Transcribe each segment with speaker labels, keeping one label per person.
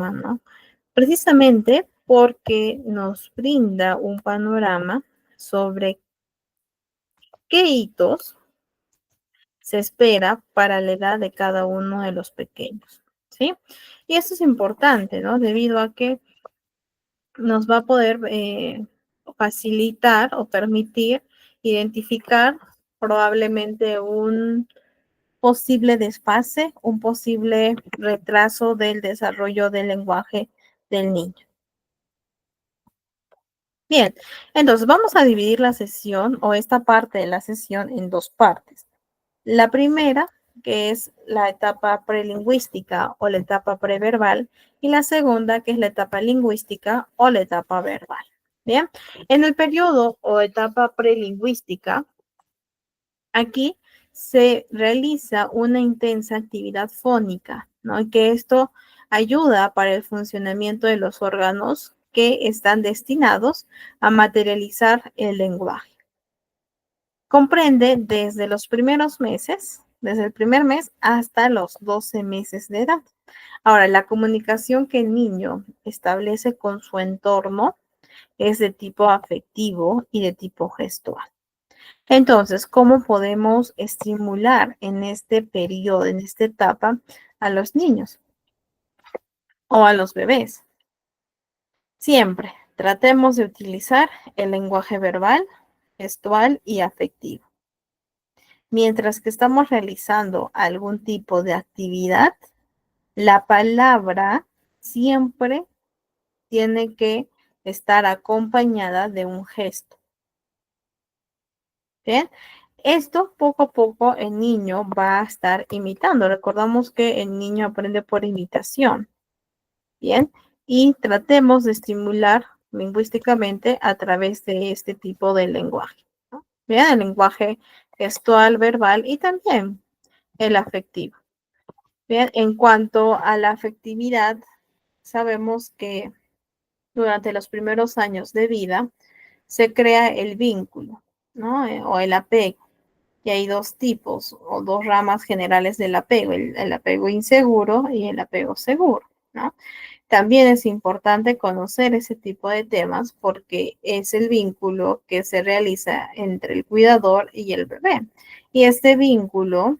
Speaker 1: tema, ¿no? Precisamente porque nos brinda un panorama sobre qué hitos se espera para la edad de cada uno de los pequeños, ¿sí? Y eso es importante, ¿no? Debido a que nos va a poder facilitar o permitir identificar probablemente un posible desfase, un posible retraso del desarrollo del lenguaje del niño. Bien, entonces vamos a dividir la sesión o esta parte de la sesión en dos partes. La primera, que es la etapa prelingüística o la etapa preverbal, y la segunda, que es la etapa lingüística o la etapa verbal. Bien, en el periodo o etapa prelingüística, aquí se realiza una intensa actividad fónica, ¿no? Y que esto ayuda para el funcionamiento de los órganos que están destinados a materializar el lenguaje. Comprende desde los primeros meses, desde el primer mes hasta los 12 meses de edad. Ahora, la comunicación que el niño establece con su entorno es de tipo afectivo y de tipo gestual. Entonces, ¿cómo podemos estimular en este periodo, en esta etapa, a los niños o a los bebés? Siempre tratemos de utilizar el lenguaje verbal, gestual y afectivo. Mientras que estamos realizando algún tipo de actividad, la palabra siempre tiene que estar acompañada de un gesto. ¿Bien? Esto poco a poco el niño va a estar imitando. Recordamos que el niño aprende por imitación. Bien, y tratemos de estimular lingüísticamente a través de este tipo de lenguaje, ¿no? Bien, el lenguaje gestual, verbal y también el afectivo. Bien, en cuanto a la afectividad, sabemos que durante los primeros años de vida se crea el vínculo, ¿no? O el apego. Y hay dos tipos o dos ramas generales del apego, el apego inseguro y el apego seguro, ¿no? También es importante conocer ese tipo de temas porque es el vínculo que se realiza entre el cuidador y el bebé. Y este vínculo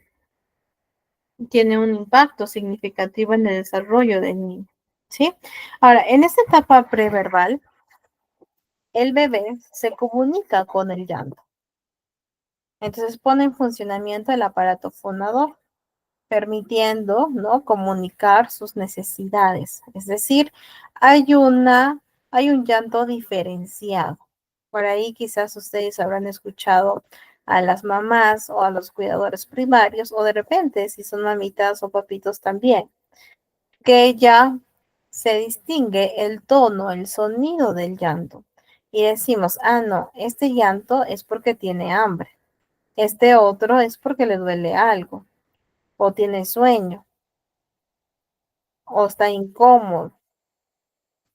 Speaker 1: tiene un impacto significativo en el desarrollo del niño, ¿sí? Ahora, en esta etapa preverbal, el bebé se comunica con el llanto. Entonces pone en funcionamiento el aparato fonador, permitiendo, ¿no?, comunicar sus necesidades. Es decir, hay un llanto diferenciado. Por ahí quizás ustedes habrán escuchado a las mamás o a los cuidadores primarios, o de repente, si son mamitas o papitos también, que ya se distingue el tono, el sonido del llanto. Y decimos, ah, no, este llanto es porque tiene hambre. Este otro es porque le duele algo, o tiene sueño, o está incómodo.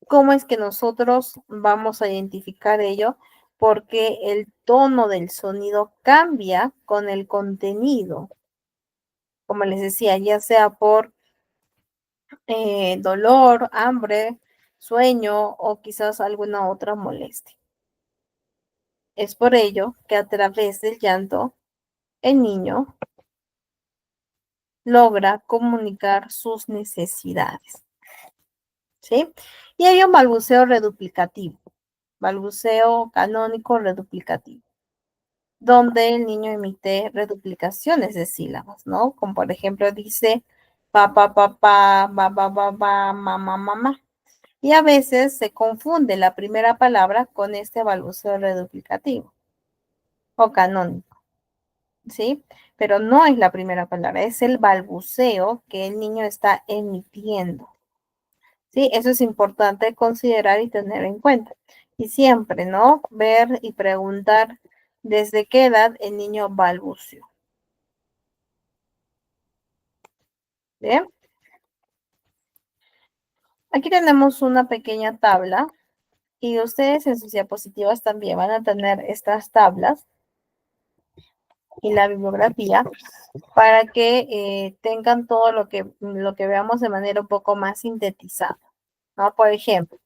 Speaker 1: ¿Cómo es que nosotros vamos a identificar ello? Porque el tono del sonido cambia con el contenido. Como les decía, ya sea por dolor, hambre, sueño o quizás alguna otra molestia. Es por ello que a través del llanto, el niño logra comunicar sus necesidades, ¿sí? Y hay un balbuceo reduplicativo, balbuceo canónico reduplicativo, donde el niño emite reduplicaciones de sílabas, ¿no? Como por ejemplo dice papá, papá, ba, ba, ba, ba, mamá, mamá. Y a veces se confunde la primera palabra con este balbuceo reduplicativo o canónico, ¿sí? Pero no es la primera palabra, es el balbuceo que el niño está emitiendo, ¿sí? Eso es importante considerar y tener en cuenta. Y siempre, ¿no?, ver y preguntar desde qué edad el niño balbuceó. Bien, aquí tenemos una pequeña tabla y ustedes en sus diapositivas también van a tener estas tablas y la bibliografía para que tengan todo lo que veamos de manera un poco más sintetizada. ¿no? Por ejemplo,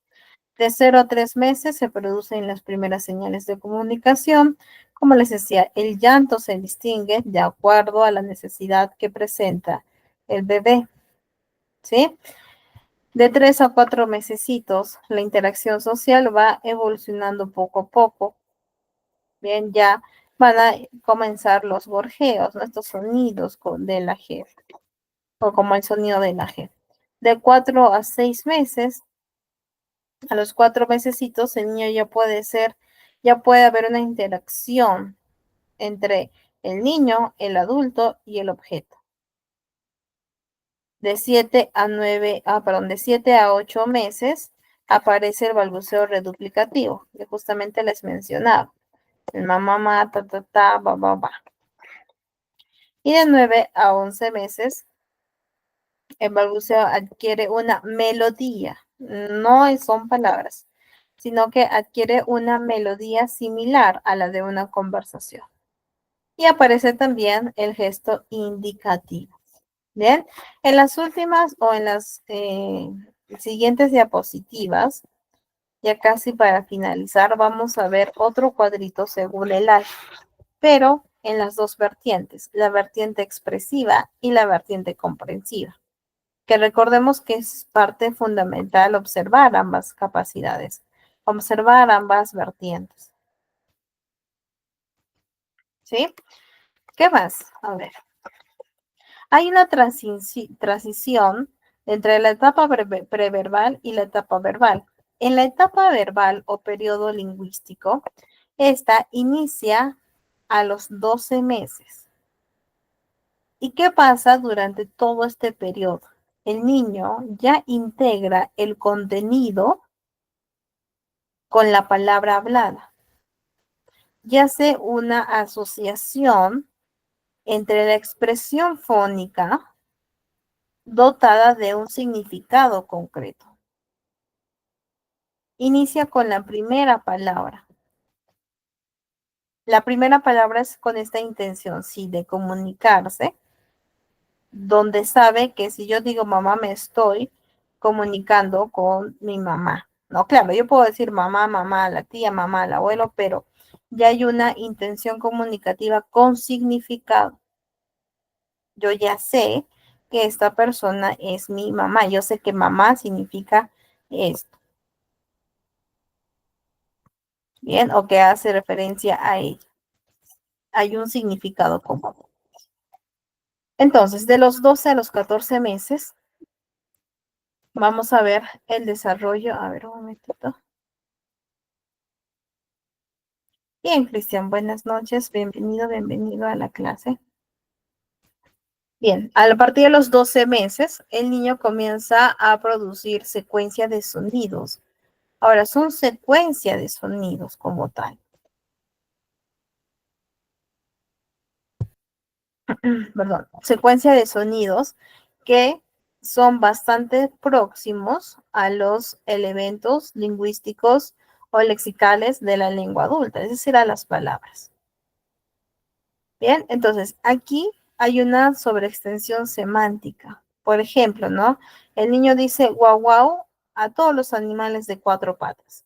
Speaker 1: de 0 a 3 meses se producen las primeras señales de comunicación. Como les decía, el llanto se distingue de acuerdo a la necesidad que presenta el bebé, ¿sí? De 3 a 4 mesecitos, la interacción social va evolucionando poco a poco. Bien, ya van a comenzar los gorjeos, ¿no? Estos sonidos de la G, o como el sonido de la G. De 4 a 6 meses, a los 4 mesecitos, el niño ya puede haber una interacción entre el niño, el adulto y el objeto. De 7 a 8 meses aparece el balbuceo reduplicativo, que justamente les mencionaba. El mamá, mamá, ta, ta, ta, ba, ba, ba. Y de 9 a 11 meses, el balbuceo adquiere una melodía. No son palabras, sino que adquiere una melodía similar a la de una conversación. Y aparece también el gesto indicativo. Bien, en las últimas o en las siguientes diapositivas, ya casi para finalizar, vamos a ver otro cuadrito según el año, pero en las dos vertientes, la vertiente expresiva y la vertiente comprensiva. Que recordemos que es parte fundamental observar ambas capacidades, observar ambas vertientes. ¿Sí? ¿Qué más? A ver. Hay una transición entre la etapa preverbal y la etapa verbal. En la etapa verbal o periodo lingüístico, esta inicia a los 12 meses. ¿Y qué pasa durante todo este periodo? El niño ya integra el contenido con la palabra hablada y hace una asociación entre la expresión fónica dotada de un significado concreto. Inicia con la primera palabra. La primera palabra es con esta intención, sí, de comunicarse, donde sabe que si yo digo mamá, me estoy comunicando con mi mamá. No, claro, yo puedo decir mamá, mamá, la tía, mamá, el abuelo, pero ya hay una intención comunicativa con significado. Yo ya sé que esta persona es mi mamá. Yo sé que mamá significa esto. Bien, o que hace referencia a ella. Hay un significado común. Entonces, de los 12 a los 14 meses, vamos a ver el desarrollo. A ver, un momentito. Bien, Cristian, buenas noches. Bienvenido, bienvenido a la clase. Bien, a partir de los 12 meses, el niño comienza a producir secuencia de sonidos. Ahora, son secuencia de sonidos como tal. Perdón, secuencia de sonidos que son bastante próximos a los elementos lingüísticos o lexicales de la lengua adulta, es decir, a las palabras. Bien, entonces aquí hay una sobreextensión semántica. Por ejemplo, ¿no? El niño dice guau guau a todos los animales de 4 patas.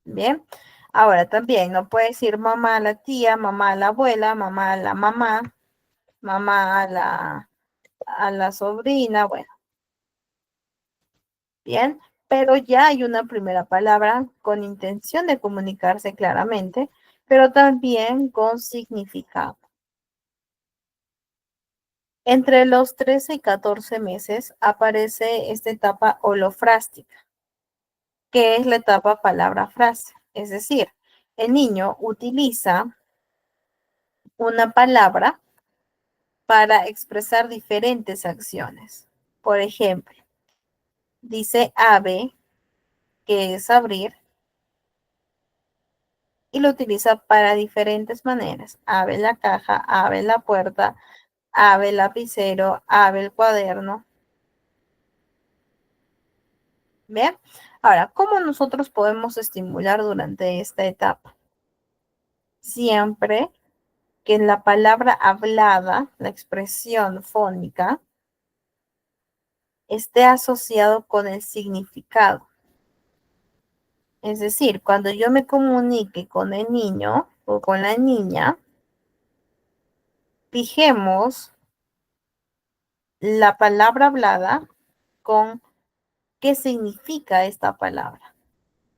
Speaker 1: Bien, ahora también no puede decir mamá a la tía, mamá a la abuela, mamá a la mamá, mamá a la sobrina, bueno, bien, pero ya hay una primera palabra con intención de comunicarse claramente, pero también con significado. Entre los 13 y 14 meses aparece esta etapa holofrástica, que es la etapa palabra-frase, es decir, el niño utiliza una palabra para expresar diferentes acciones. Por ejemplo, dice ave, que es abrir, y lo utiliza para diferentes maneras. Abre la caja, abre la puerta, abre el lapicero, abre el cuaderno. ¿Bien? Ahora, ¿cómo nosotros podemos estimular durante esta etapa? Siempre que la palabra hablada, la expresión fónica, esté asociado con el significado. Es decir, cuando yo me comunique con el niño o con la niña, fijemos la palabra hablada con qué significa esta palabra,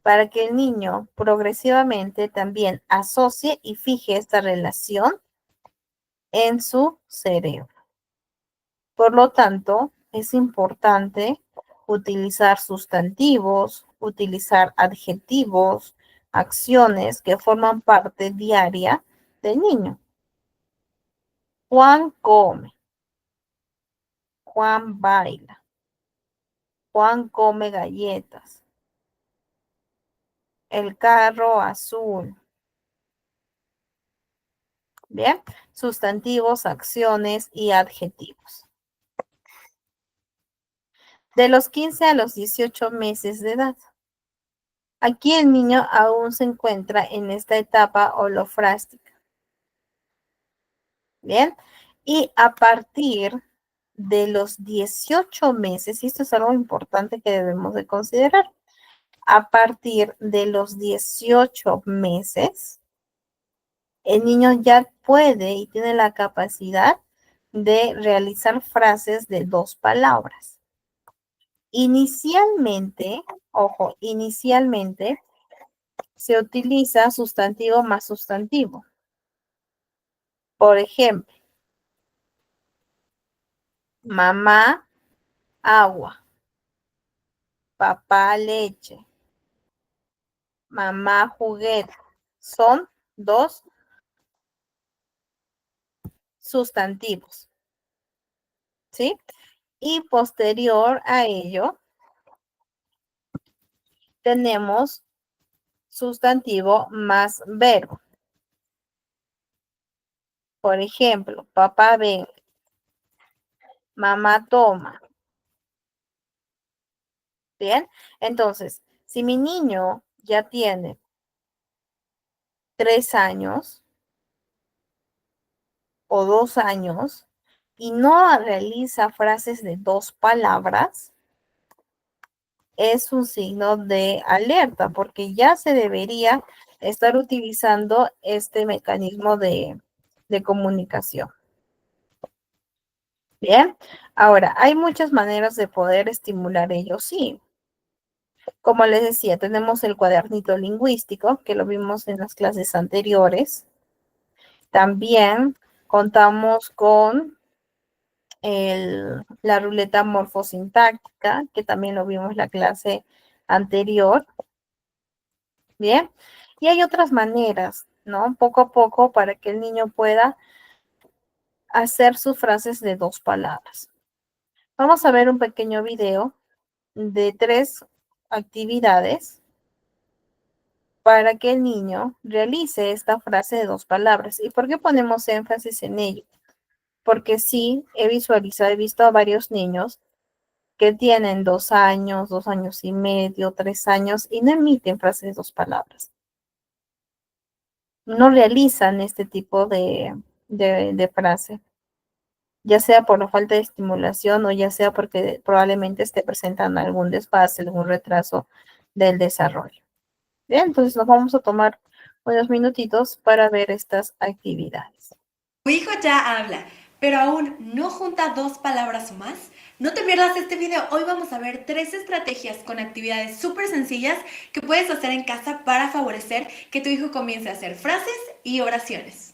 Speaker 1: para que el niño progresivamente también asocie y fije esta relación en su cerebro. Por lo tanto, es importante utilizar sustantivos, utilizar adjetivos, acciones que forman parte diaria del niño. Juan come. Juan baila. Juan come galletas. El carro azul. Bien, sustantivos, acciones y adjetivos. De los 15 a los 18 meses de edad. Aquí el niño aún se encuentra en esta etapa holofrástica. Bien, y a partir de los 18 meses, y esto es algo importante que debemos de considerar, a partir de los 18 meses, el niño ya puede y tiene la capacidad de realizar frases de 2 palabras. Inicialmente, ojo, inicialmente se utiliza sustantivo más sustantivo. Por ejemplo, mamá, agua. Papá, leche. Mamá, juguete. Son 2 sustantivos, ¿sí? Y posterior a ello, tenemos sustantivo más verbo. Por ejemplo, papá ven, mamá toma. Bien, entonces, si mi niño ya tiene 3 años o 2 años y no realiza frases de 2 palabras, es un signo de alerta porque ya se debería estar utilizando este mecanismo de comunicación. Bien, ahora, hay muchas maneras de poder estimular ello, sí. Como les decía, tenemos el cuadernito lingüístico, que lo vimos en las clases anteriores. También contamos con la ruleta morfosintáctica, que también lo vimos en la clase anterior. Bien, y hay otras maneras, ¿no? Poco a poco para que el niño pueda hacer sus frases de 2 palabras. Vamos a ver un pequeño video de 3 actividades para que el niño realice esta frase de 2 palabras. ¿Y por qué ponemos énfasis en ello? Porque sí, he visto a varios niños que tienen 2 años, 2 años y medio, 3 años y no emiten frases de 2 palabras. No realizan este tipo de frase, ya sea por la falta de estimulación o ya sea porque probablemente esté presentando algún desfase, algún retraso del desarrollo. Bien, entonces nos vamos a tomar unos minutitos para ver estas actividades.
Speaker 2: Tu hijo ya habla, pero aún no junta 2 palabras o más. No te pierdas este video. Hoy vamos a ver 3 estrategias con actividades súper sencillas que puedes hacer en casa para favorecer que tu hijo comience a hacer frases y oraciones.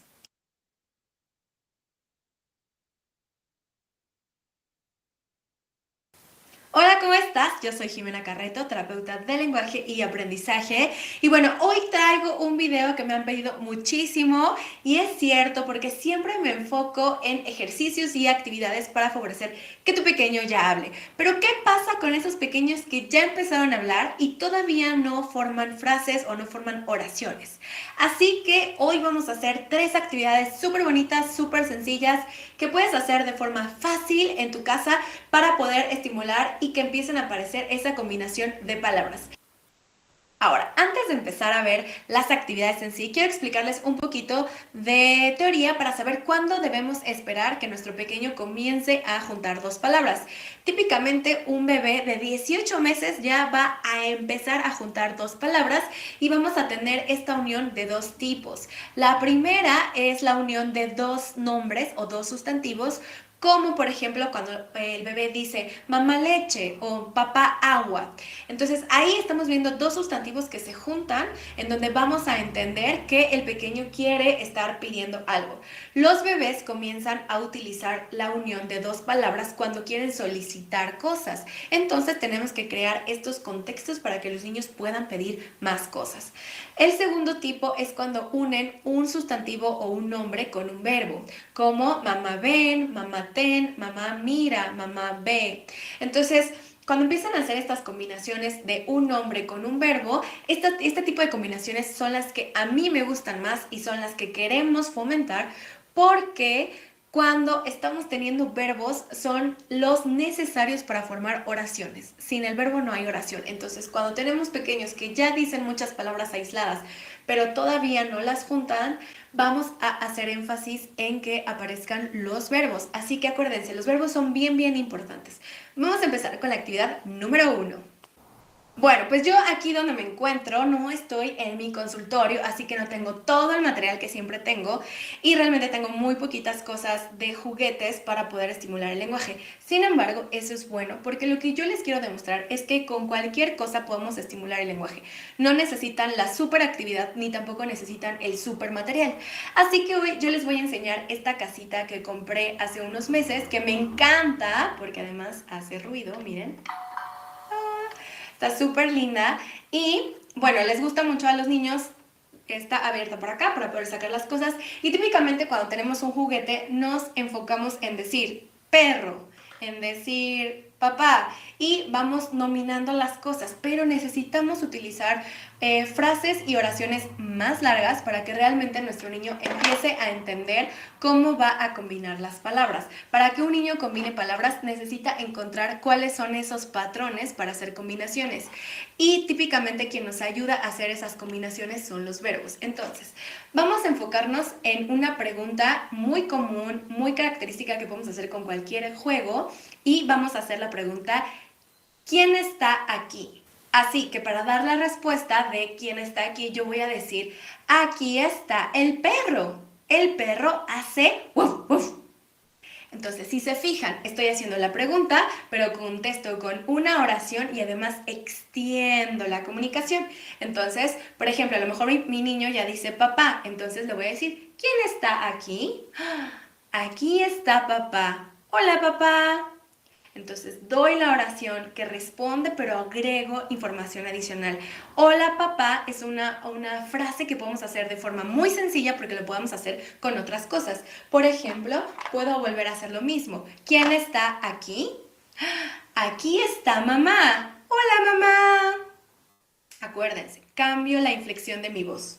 Speaker 2: Hola, ¿cómo estás? Yo soy Jimena Carreto, terapeuta de lenguaje y aprendizaje. Y bueno, hoy traigo un video que me han pedido muchísimo y es cierto porque siempre me enfoco en ejercicios y actividades para favorecer que tu pequeño ya hable. Pero ¿qué pasa con esos pequeños que ya empezaron a hablar y todavía no forman frases o no forman oraciones? Así que hoy vamos a hacer 3 actividades súper bonitas, súper sencillas que puedes hacer de forma fácil en tu casa para poder estimular y que empiecen a aparecer esa combinación de palabras. Ahora, antes de empezar a ver las actividades en sí, quiero explicarles un poquito de teoría para saber cuándo debemos esperar que nuestro pequeño comience a juntar dos palabras. Típicamente un bebé de 18 meses ya va a empezar a juntar dos palabras y vamos a tener esta unión de dos tipos. La primera es la unión de dos nombres o dos sustantivos, como por ejemplo cuando el bebé dice mamá leche o papá agua. Entonces ahí estamos viendo dos sustantivos que se juntan en donde vamos a entender que el pequeño quiere estar pidiendo algo. Los bebés comienzan a utilizar la unión de dos palabras cuando quieren solicitar cosas. Entonces tenemos que crear estos contextos para que los niños puedan pedir más cosas. El segundo tipo es cuando unen un sustantivo o un nombre con un verbo, como mamá ven, mamá ten, mamá mira, mamá ve. Entonces, cuando empiezan a hacer estas combinaciones de un nombre con un verbo, este tipo de combinaciones son las que a mí me gustan más y son las que queremos fomentar porque cuando estamos teniendo verbos son los necesarios para formar oraciones. Sin el verbo no hay oración. Entonces, cuando tenemos pequeños que ya dicen muchas palabras aisladas, pero todavía no las juntan, vamos a hacer énfasis en que aparezcan los verbos. Así que acuérdense, los verbos son bien, bien importantes. Vamos a empezar con la actividad número 1. Bueno, pues yo aquí donde me encuentro no estoy en mi consultorio, así que no tengo todo el material que siempre tengo y realmente tengo muy poquitas cosas de juguetes para poder estimular el lenguaje. Sin embargo, eso es bueno porque lo que yo les quiero demostrar es que con cualquier cosa podemos estimular el lenguaje. No necesitan la super actividad ni tampoco necesitan el super material. Así que hoy yo les voy a enseñar esta casita que compré hace unos meses que me encanta porque además hace ruido, miren. Está súper linda y bueno, les gusta mucho a los niños. Está abierta por acá para poder sacar las cosas y típicamente cuando tenemos un juguete nos enfocamos en decir perro, en decir papá y vamos nominando las cosas, pero necesitamos utilizar frases y oraciones más largas para que realmente nuestro niño empiece a entender cómo va a combinar las palabras. Para que un niño combine palabras necesita encontrar cuáles son esos patrones para hacer combinaciones y típicamente quien nos ayuda a hacer esas combinaciones son los verbos. Entonces, vamos a enfocarnos en una pregunta muy común, muy característica que podemos hacer con cualquier juego y vamos a hacer la pregunta ¿quién está aquí? Así que para dar la respuesta de quién está aquí, yo voy a decir, aquí está el perro. El perro hace wuf, wuf. Entonces, si se fijan, estoy haciendo la pregunta, pero contesto con una oración y además extiendo la comunicación. Entonces, por ejemplo, a lo mejor mi niño ya dice papá, entonces le voy a decir, ¿quién está aquí? Aquí está papá. Hola, papá. Entonces doy la oración que responde, pero agrego información adicional. Hola papá es una frase que podemos hacer de forma muy sencilla porque lo podemos hacer con otras cosas. Por ejemplo, puedo volver a hacer lo mismo. ¿Quién está aquí? Aquí está mamá. Hola mamá. Acuérdense, cambio la inflexión de mi voz.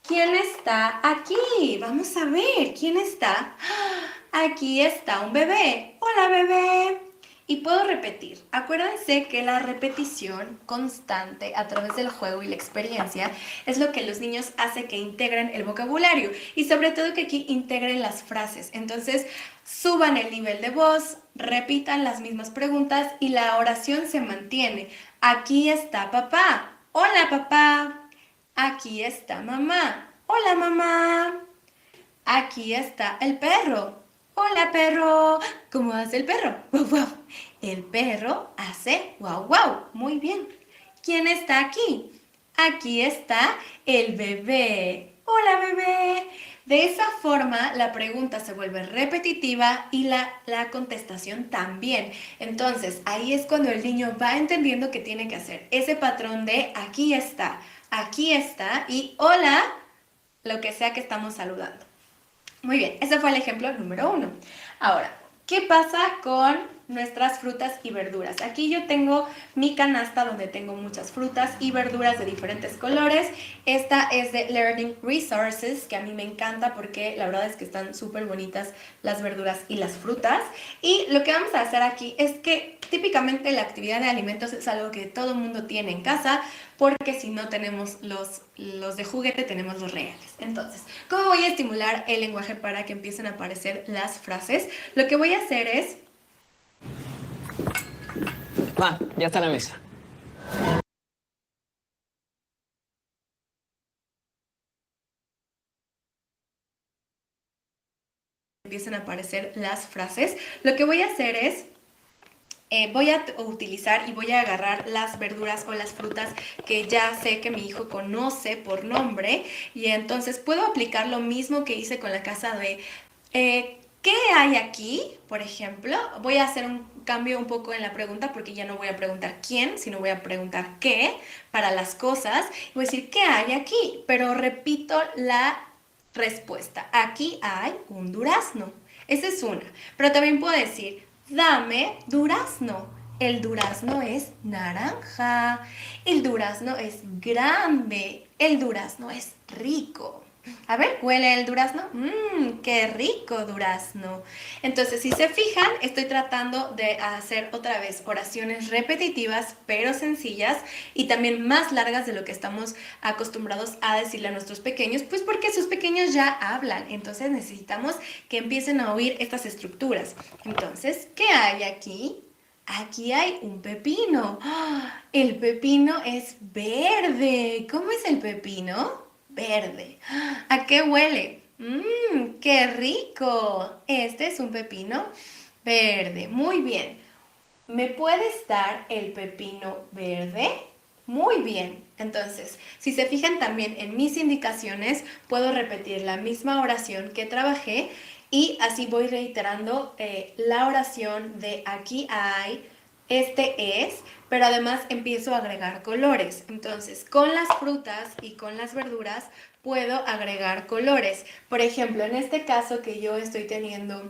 Speaker 2: ¿Quién está aquí? Vamos a ver, ¿quién está? Aquí está un bebé. Hola bebé. Y puedo repetir. Acuérdense que la repetición constante a través del juego y la experiencia es lo que los niños hace que integren el vocabulario y sobre todo que aquí integren las frases. Entonces, suban el nivel de voz, repitan las mismas preguntas y la oración se mantiene. Aquí está papá. Hola papá. Aquí está mamá. Hola mamá. Aquí está el perro. Hola perro. ¿Cómo hace el perro? Wow, wow. El perro hace wow, wow. Muy bien. ¿Quién está aquí? Aquí está el bebé. Hola bebé. De esa forma la pregunta se vuelve repetitiva y la contestación también. Entonces ahí es cuando el niño va entendiendo que tiene que hacer ese patrón de aquí está y hola, lo que sea que estamos saludando. Muy bien, ese fue el ejemplo número 1. Ahora, ¿qué pasa con nuestras frutas y verduras. Aquí yo tengo mi canasta donde tengo muchas frutas y verduras de diferentes colores. Esta es de Learning Resources, que a mí me encanta porque la verdad es que están súper bonitas las verduras y las frutas. Y lo que vamos a hacer aquí es que típicamente la actividad de alimentos es algo que todo el mundo tiene en casa, porque si no tenemos los de juguete, tenemos los reales. Entonces, ¿cómo voy a estimular el lenguaje para que empiecen a aparecer las frases? Lo que voy a hacer es...
Speaker 3: Ya está la mesa.
Speaker 2: Empiecen a aparecer las frases. Lo que voy a hacer es... voy a utilizar y voy a agarrar las verduras o las frutas que ya sé que mi hijo conoce por nombre, y entonces puedo aplicar lo mismo que hice con la casa de ¿qué hay aquí? Por ejemplo, voy a hacer un cambio un poco en la pregunta porque ya no voy a preguntar quién, sino voy a preguntar qué para las cosas. Voy a decir ¿qué hay aquí? Pero repito la respuesta. Aquí hay un durazno. Esa es una. Pero también puedo decir dame durazno. El durazno es naranja. El durazno es grande. El durazno es rico. A ver, ¿huele el durazno? ¡Qué rico durazno! Entonces, si se fijan, estoy tratando de hacer otra vez oraciones repetitivas, pero sencillas, y también más largas de lo que estamos acostumbrados a decirle a nuestros pequeños, pues porque sus pequeños ya hablan. Entonces, necesitamos que empiecen a oír estas estructuras. Entonces, ¿qué hay aquí? Aquí hay un pepino. ¡Ah! El pepino es verde. ¿Cómo es el pepino? Verde. ¿A qué huele? ¡Qué rico! Este es un pepino verde. Muy bien. ¿Me puedes dar el pepino verde? Muy bien. Entonces, si se fijan también en mis indicaciones, puedo repetir la misma oración que trabajé y así voy reiterando la oración de aquí hay, este es, pero además empiezo a agregar colores. Entonces, con las frutas y con las verduras puedo agregar colores. Por ejemplo, en este caso que yo estoy teniendo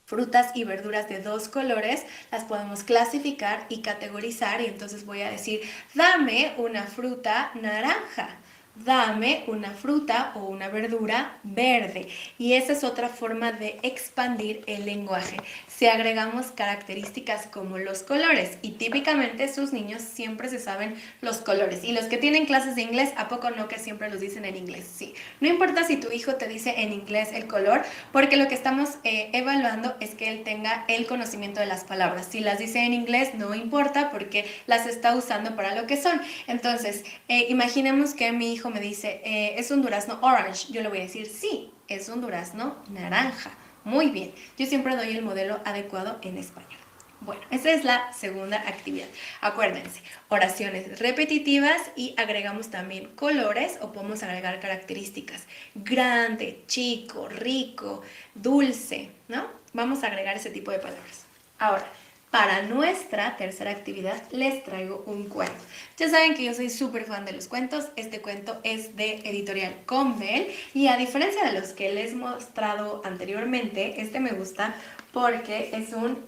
Speaker 2: frutas y verduras de dos colores, las podemos clasificar y categorizar, y entonces voy a decir, dame una fruta naranja, dame una fruta o una verdura verde. Y esa es otra forma de expandir el lenguaje. Si agregamos características como los colores, y típicamente sus niños siempre se saben los colores. Y los que tienen clases de inglés, ¿a poco no que siempre los dicen en inglés? Sí. No importa si tu hijo te dice en inglés el color, porque lo que estamos evaluando es que él tenga el conocimiento de las palabras. Si las dice en inglés, no importa porque las está usando para lo que son. Entonces, imaginemos que mi hijo me dice, es un durazno orange. Yo le voy a decir, sí, es un durazno naranja. Muy bien. Yo siempre doy el modelo adecuado en español. Bueno, esa es la segunda actividad. Acuérdense, oraciones repetitivas y agregamos también colores o podemos agregar características. Grande, chico, rico, dulce, ¿no? Vamos a agregar ese tipo de palabras. Ahora, para nuestra tercera actividad les traigo un cuento. Ya saben que yo soy súper fan de los cuentos. Este cuento es de Editorial Combel y a diferencia de los que les he mostrado anteriormente, este me gusta porque es un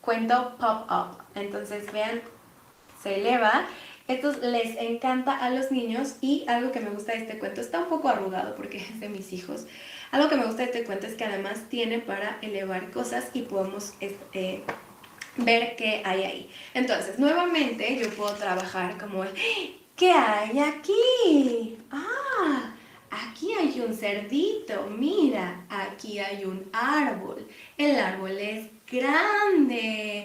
Speaker 2: cuento pop-up. Entonces vean, se eleva. Estos les encanta a los niños y algo que me gusta de este cuento, está un poco arrugado porque es de mis hijos. Algo que me gusta de este cuento es que además tiene para elevar cosas y podemos ver qué hay ahí. Entonces, nuevamente yo puedo trabajar como el, ¿qué hay aquí? Ah, aquí hay un cerdito, mira, aquí hay un árbol. El árbol es grande.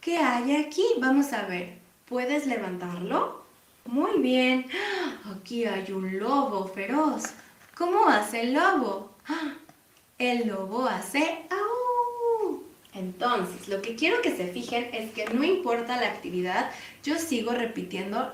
Speaker 2: ¿Qué hay aquí? Vamos a ver. ¿Puedes levantarlo? Muy bien. Aquí hay un lobo feroz. ¿Cómo hace el lobo? El lobo hace ¡au! Entonces, lo que quiero que se fijen es que no importa la actividad, yo sigo repitiendo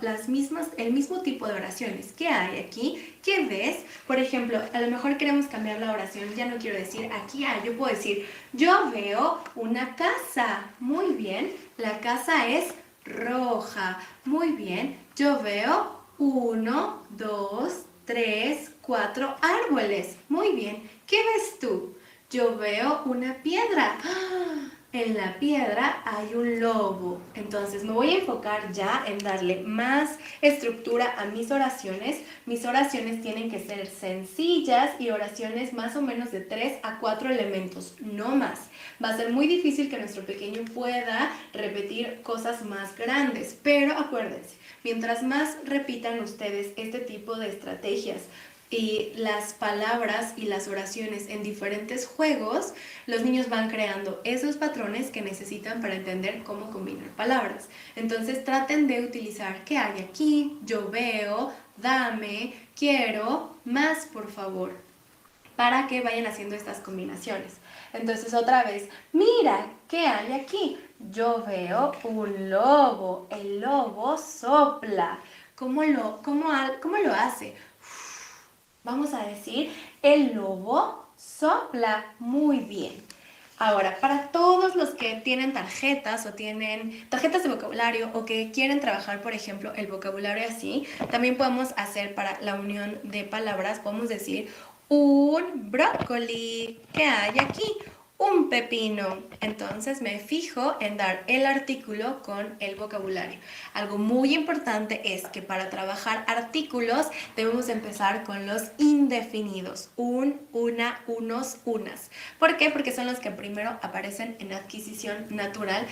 Speaker 2: el mismo tipo de oraciones. ¿Qué hay aquí? ¿Qué ves? Por ejemplo, a lo mejor queremos cambiar la oración, ya no quiero decir aquí hay, yo puedo decir yo veo una casa. Muy bien, la casa es roja. Muy bien, yo veo 1, 2, 3, 4 árboles. Muy bien, ¿qué ves tú? Yo veo una piedra. ¡Ah! En la piedra hay un lobo. Entonces me voy a enfocar ya en darle más estructura a mis oraciones. Mis oraciones tienen que ser sencillas y oraciones más o menos de 3 a 4 elementos, no más. Va a ser muy difícil que nuestro pequeño pueda repetir cosas más grandes, pero acuérdense, mientras más repitan ustedes este tipo de estrategias y las palabras y las oraciones en diferentes juegos, los niños van creando esos patrones que necesitan para entender cómo combinar palabras. Entonces traten de utilizar qué hay aquí, yo veo, dame, quiero, más por favor, para que vayan haciendo estas combinaciones. Entonces otra vez, mira, ¿qué hay aquí? Yo veo un lobo, el lobo sopla. ¿Cómo lo hace? Vamos a decir, el lobo sopla. Muy bien. Ahora, para todos los que tienen tarjetas o tienen tarjetas de vocabulario o que quieren trabajar, por ejemplo, el vocabulario así, también podemos hacer para la unión de palabras, podemos decir un brócoli. ¿Qué hay aquí? Un pepino. Entonces me fijo en dar el artículo con el vocabulario. Algo muy importante es que para trabajar artículos debemos empezar con los indefinidos. Un, una, unos, unas. ¿Por qué? Porque son los que primero aparecen en adquisición natural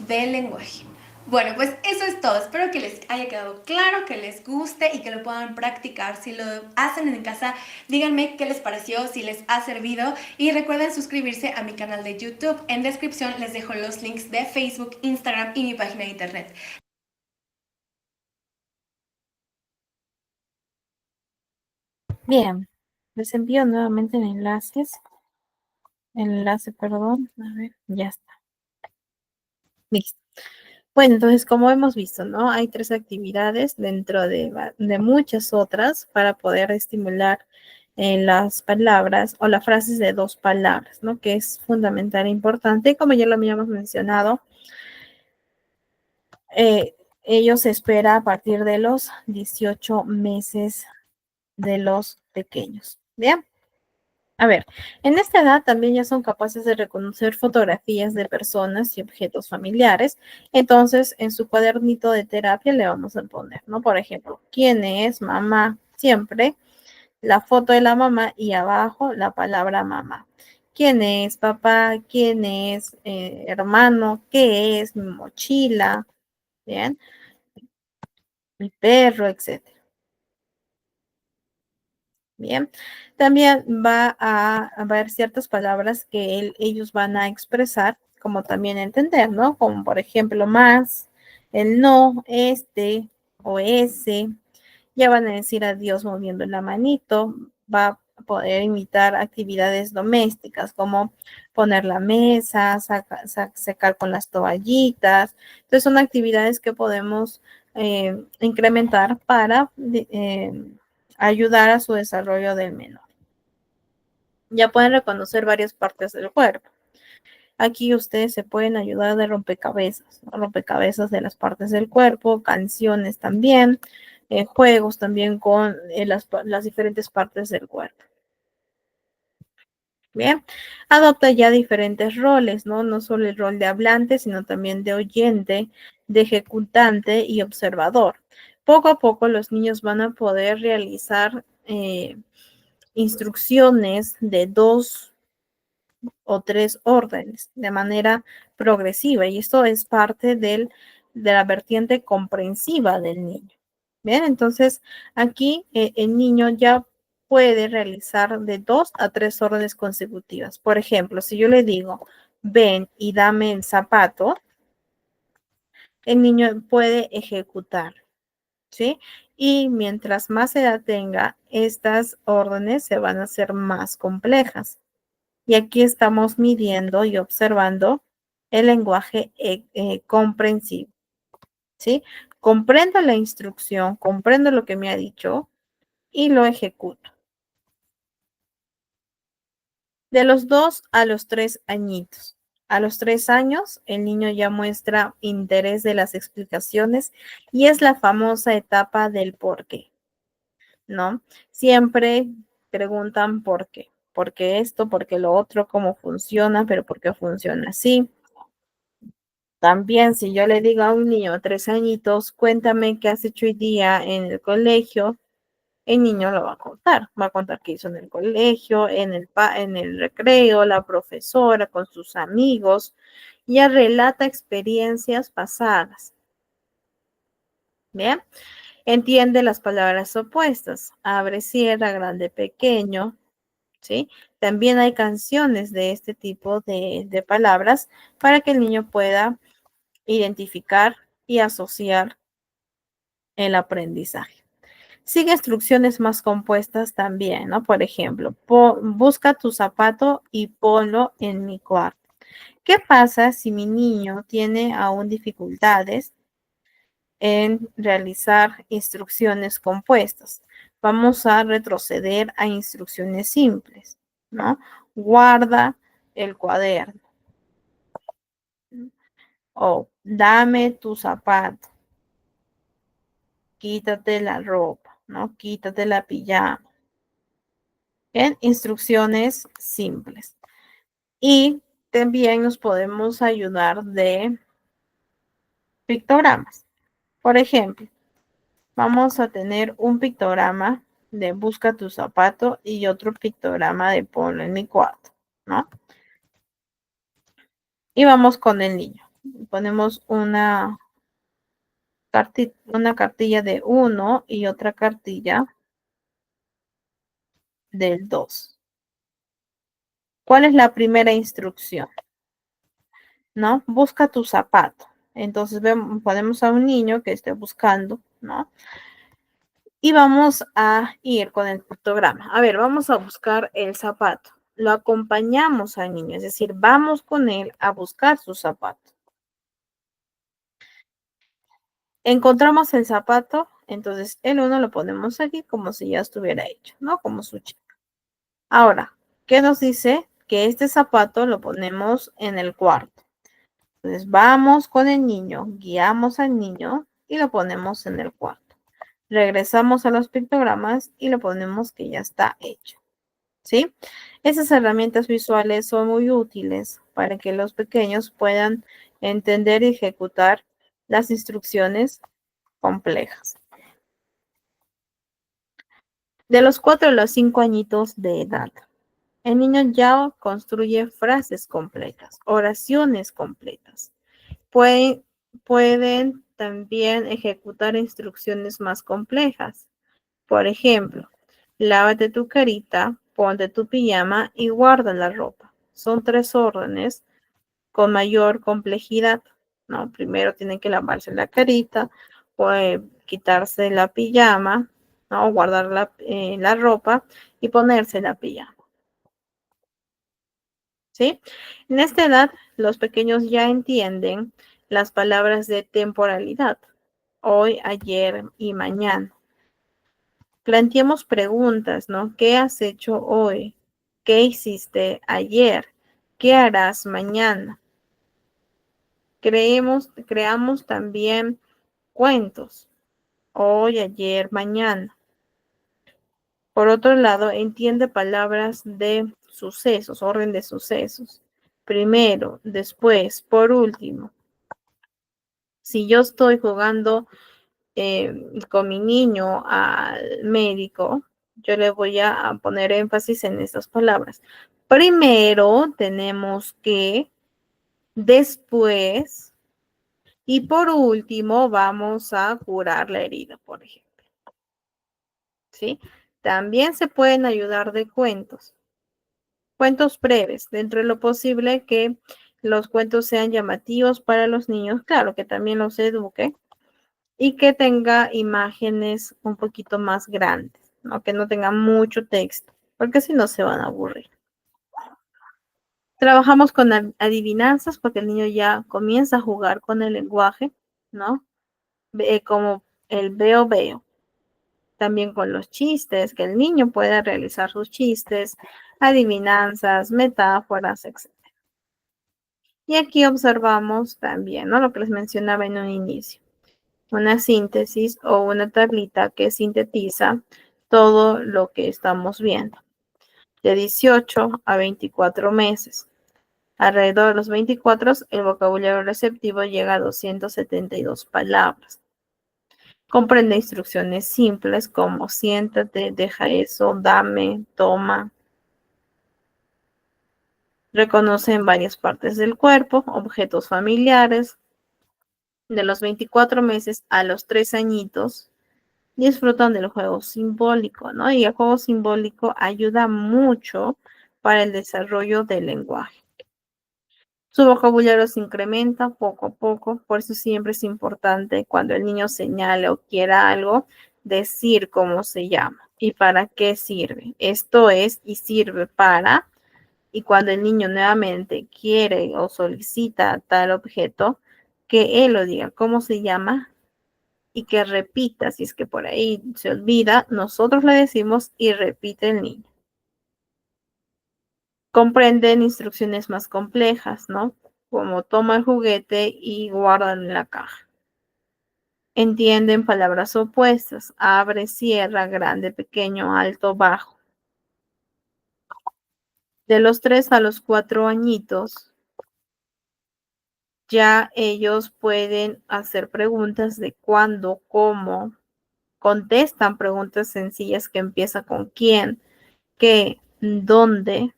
Speaker 2: del lenguaje. Bueno, pues eso es todo. Espero que les haya quedado claro, que les guste y que lo puedan practicar. Si lo hacen en casa, díganme qué les pareció, si les ha servido. Y recuerden suscribirse a mi canal de YouTube. En descripción les dejo los links de Facebook, Instagram y mi página de internet.
Speaker 1: Bien, les envío nuevamente el enlace, perdón, a ver, ya está, listo. Bueno, entonces, como hemos visto, ¿no? Hay 3 actividades dentro de muchas otras para poder estimular las palabras o las frases de 2 palabras, ¿no? Que es fundamental e importante. Y como ya lo habíamos mencionado, ello se espera a partir de los 18 meses de los pequeños. Bien. A ver, en esta edad también ya son capaces de reconocer fotografías de personas y objetos familiares. Entonces, en su cuadernito de terapia le vamos a poner, ¿no? Por ejemplo, ¿quién es mamá? Siempre la foto de la mamá y abajo la palabra mamá. ¿Quién es papá? ¿Quién es hermano? ¿Qué es mi mochila? Bien, mi perro, etcétera. Bien, también va a haber ciertas palabras que ellos van a expresar, como también entender, ¿no? Como por ejemplo, más, el no, este o ese. Ya van a decir adiós moviendo la manito. Va a poder imitar actividades domésticas, como poner la mesa, secar con las toallitas. Entonces, son actividades que podemos incrementar para ayudar a su desarrollo del menor. Ya pueden reconocer varias partes del cuerpo. Aquí ustedes se pueden ayudar de rompecabezas, ¿no? Rompecabezas de las partes del cuerpo, canciones también, juegos también con las diferentes partes del cuerpo. Bien, adopta ya diferentes roles, ¿no? No solo el rol de hablante, sino también de oyente, de ejecutante y observador. Poco a poco los niños van a poder realizar instrucciones de 2 o 3 órdenes de manera progresiva y esto es parte de la vertiente comprensiva del niño. Bien, entonces aquí el niño ya puede realizar de 2 a 3 órdenes consecutivas. Por ejemplo, si yo le digo, ven y dame el zapato, el niño puede ejecutar, ¿sí? Y mientras más edad tenga, estas órdenes se van a hacer más complejas. Y aquí estamos midiendo y observando el lenguaje comprensivo, ¿sí? Comprendo la instrucción, comprendo lo que me ha dicho y lo ejecuto. De los 2 a los 3 añitos. A los 3 años, el niño ya muestra interés de las explicaciones y es la famosa etapa del por qué, ¿no? Siempre preguntan por qué esto, por qué lo otro, cómo funciona, pero por qué funciona así. También si yo le digo a un niño de 3 añitos, cuéntame qué has hecho hoy día en el colegio, el niño lo va a contar qué hizo en el colegio, en el recreo, la profesora, con sus amigos, ya relata experiencias pasadas. Bien, entiende las palabras opuestas, abre, cierra, grande, pequeño, ¿sí? También hay canciones de este tipo de palabras para que el niño pueda identificar y asociar el aprendizaje. Sigue instrucciones más compuestas también, ¿no? Por ejemplo, busca tu zapato y ponlo en mi cuarto. ¿Qué pasa si mi niño tiene aún dificultades en realizar instrucciones compuestas? Vamos a retroceder a instrucciones simples, ¿no? Guarda el cuaderno o dame tu zapato, quítate la ropa, ¿no? Quítate la pijama. Bien, instrucciones simples. Y también nos podemos ayudar de pictogramas. Por ejemplo, vamos a tener un pictograma de busca tu zapato y otro pictograma de ponlo en mi cuarto, ¿no? Y vamos con el niño. Ponemos una cartilla de 1 y otra cartilla del 2. ¿Cuál es la primera instrucción? ¿No? Busca tu zapato. Entonces ponemos a un niño que esté buscando, ¿no? Y vamos a ir con el pictograma. A ver, vamos a buscar el zapato. Lo acompañamos al niño, es decir, vamos con él a buscar su zapato. Encontramos el zapato, entonces el 1 lo ponemos aquí como si ya estuviera hecho, ¿no? Como su check. Ahora, ¿qué nos dice? Que este zapato lo ponemos en el cuarto. Entonces vamos con el niño, guiamos al niño y lo ponemos en el cuarto. Regresamos a los pictogramas y lo ponemos que ya está hecho. ¿Sí? Esas herramientas visuales son muy útiles para que los pequeños puedan entender y ejecutar las instrucciones complejas. De los 4 a los 5 añitos de edad, el niño ya construye frases completas, oraciones completas. Pueden también ejecutar instrucciones más complejas. Por ejemplo, lávate tu carita, ponte tu pijama y guarda la ropa. Son 3 órdenes con mayor complejidad, ¿no? Primero tienen que lavarse la carita, o, quitarse la pijama, ¿no? Guardar la ropa y ponerse la pijama. ¿Sí? En esta edad, los pequeños ya entienden las palabras de temporalidad, hoy, ayer y mañana. Planteemos preguntas, ¿no? ¿Qué has hecho hoy? ¿Qué hiciste ayer? ¿Qué harás mañana? Creamos también cuentos, hoy, ayer, mañana. Por otro lado, entiende palabras de sucesos, orden de sucesos. Primero, después, por último. Si yo estoy jugando con mi niño al médico, yo le voy a poner énfasis en estas palabras. Primero tenemos que, después y por último vamos a curar la herida, por ejemplo. ¿Sí? También se pueden ayudar de cuentos. Cuentos breves, dentro de lo posible que los cuentos sean llamativos para los niños, claro, que también los eduque y que tenga imágenes un poquito más grandes, ¿no? Que no tenga mucho texto, porque si no se van a aburrir. Trabajamos con adivinanzas porque el niño ya comienza a jugar con el lenguaje, ¿no? Como el veo. También con los chistes, que el niño pueda realizar sus chistes, adivinanzas, metáforas, etc. Y aquí observamos también, ¿no? Lo que les mencionaba en un inicio. Una síntesis o una tablita que sintetiza todo lo que estamos viendo. De 18 a 24 meses. Alrededor de los 24, el vocabulario receptivo llega a 272 palabras. Comprende instrucciones simples como siéntate, deja eso, dame, toma. Reconoce en varias partes del cuerpo, objetos familiares. De los 24 meses a los 3 añitos, disfrutan del juego simbólico, ¿no? Y el juego simbólico ayuda mucho para el desarrollo del lenguaje. Su vocabulario se incrementa poco a poco, por eso siempre es importante cuando el niño señale o quiera algo, decir cómo se llama y para qué sirve. Esto es y sirve para, y cuando el niño nuevamente quiere o solicita tal objeto, que él lo diga cómo se llama y que repita, si es que por ahí se olvida, nosotros le decimos y repite el niño. Comprenden instrucciones más complejas, ¿no? Como toma el juguete y guárdalo en la caja. Entienden palabras opuestas, abre, cierra, grande, pequeño, alto, bajo. De los 3 a los 4 añitos, ya ellos pueden hacer preguntas de cuándo, cómo, contestan preguntas sencillas que empiezan con quién, qué, dónde.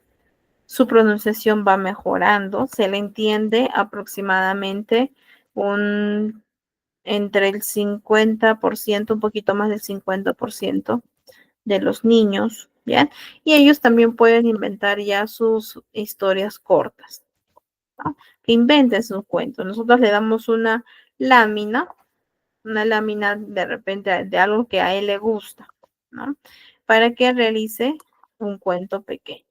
Speaker 1: Su pronunciación va mejorando, se le entiende aproximadamente entre el 50%, un poquito más del 50% de los niños, ¿bien? Y ellos también pueden inventar ya sus historias cortas, ¿no? Que inventen sus cuentos. Nosotros le damos lámina, una lámina de repente de algo que a él le gusta, ¿no? Para que realice un cuento pequeño.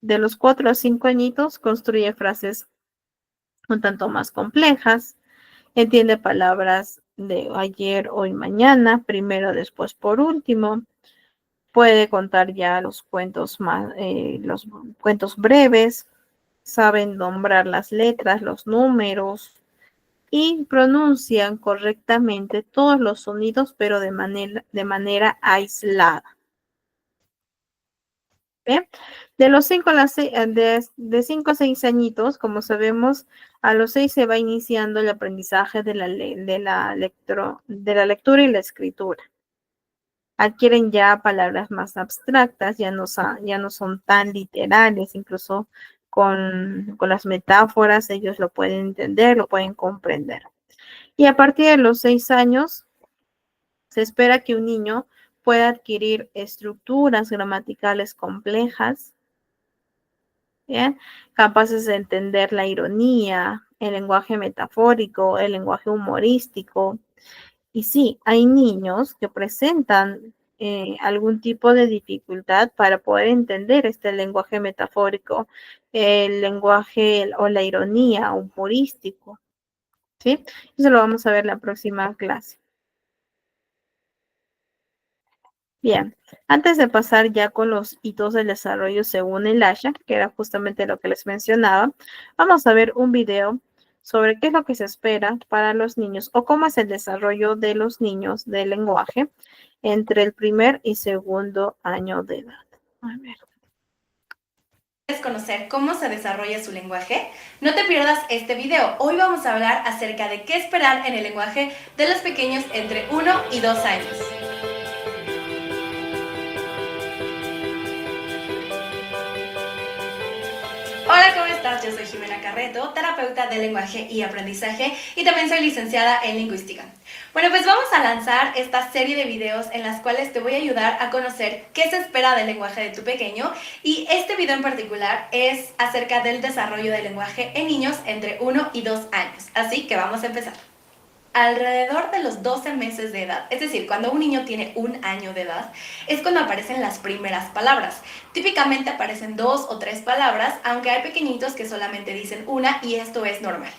Speaker 1: De los 4 a 5 añitos construye frases un tanto más complejas, entiende palabras de ayer, hoy, mañana, primero, después, por último, puede contar ya los cuentos los cuentos breves, saben nombrar las letras, los números y pronuncian correctamente todos los sonidos, pero de manera aislada. ¿Bien? De los 5 a 5 a 6 añitos, como sabemos, a los 6 se va iniciando el aprendizaje de la lectura y la escritura. Adquieren ya palabras más abstractas, ya no son tan literales, incluso con las metáforas ellos lo pueden entender, lo pueden comprender. Y a partir de los 6 años, se espera que un niño pueda adquirir estructuras gramaticales complejas, ¿bien? Capaces de entender la ironía, el lenguaje metafórico, el lenguaje humorístico. Y sí, hay niños que presentan algún tipo de dificultad para poder entender este lenguaje metafórico, el lenguaje o la ironía humorístico, ¿sí? Eso lo vamos a ver en la próxima clase. Bien, antes de pasar ya con los hitos del desarrollo según el ASHA, que era justamente lo que les mencionaba, vamos a ver un video sobre qué es lo que se espera para los niños o cómo es el desarrollo de los niños del lenguaje entre el primer y segundo año de edad. A ver.
Speaker 2: ¿Quieres conocer cómo se desarrolla su lenguaje? No te pierdas este video. Hoy vamos a hablar acerca de qué esperar en el lenguaje de los pequeños entre 1 y 2 años. Hola, ¿cómo estás? Yo soy Jimena Carreto, terapeuta de lenguaje y aprendizaje y también soy licenciada en lingüística. Bueno, pues vamos a lanzar esta serie de videos en las cuales te voy a ayudar a conocer qué se espera del lenguaje de tu pequeño y este video en particular es acerca del desarrollo del lenguaje en niños entre 1 y 2 años. Así que vamos a empezar. Alrededor de los 12 meses de edad, es decir, cuando un niño tiene 1 año de edad, es cuando aparecen las primeras palabras. Típicamente aparecen 2 o 3 palabras, aunque hay pequeñitos que solamente dicen una y esto es normal.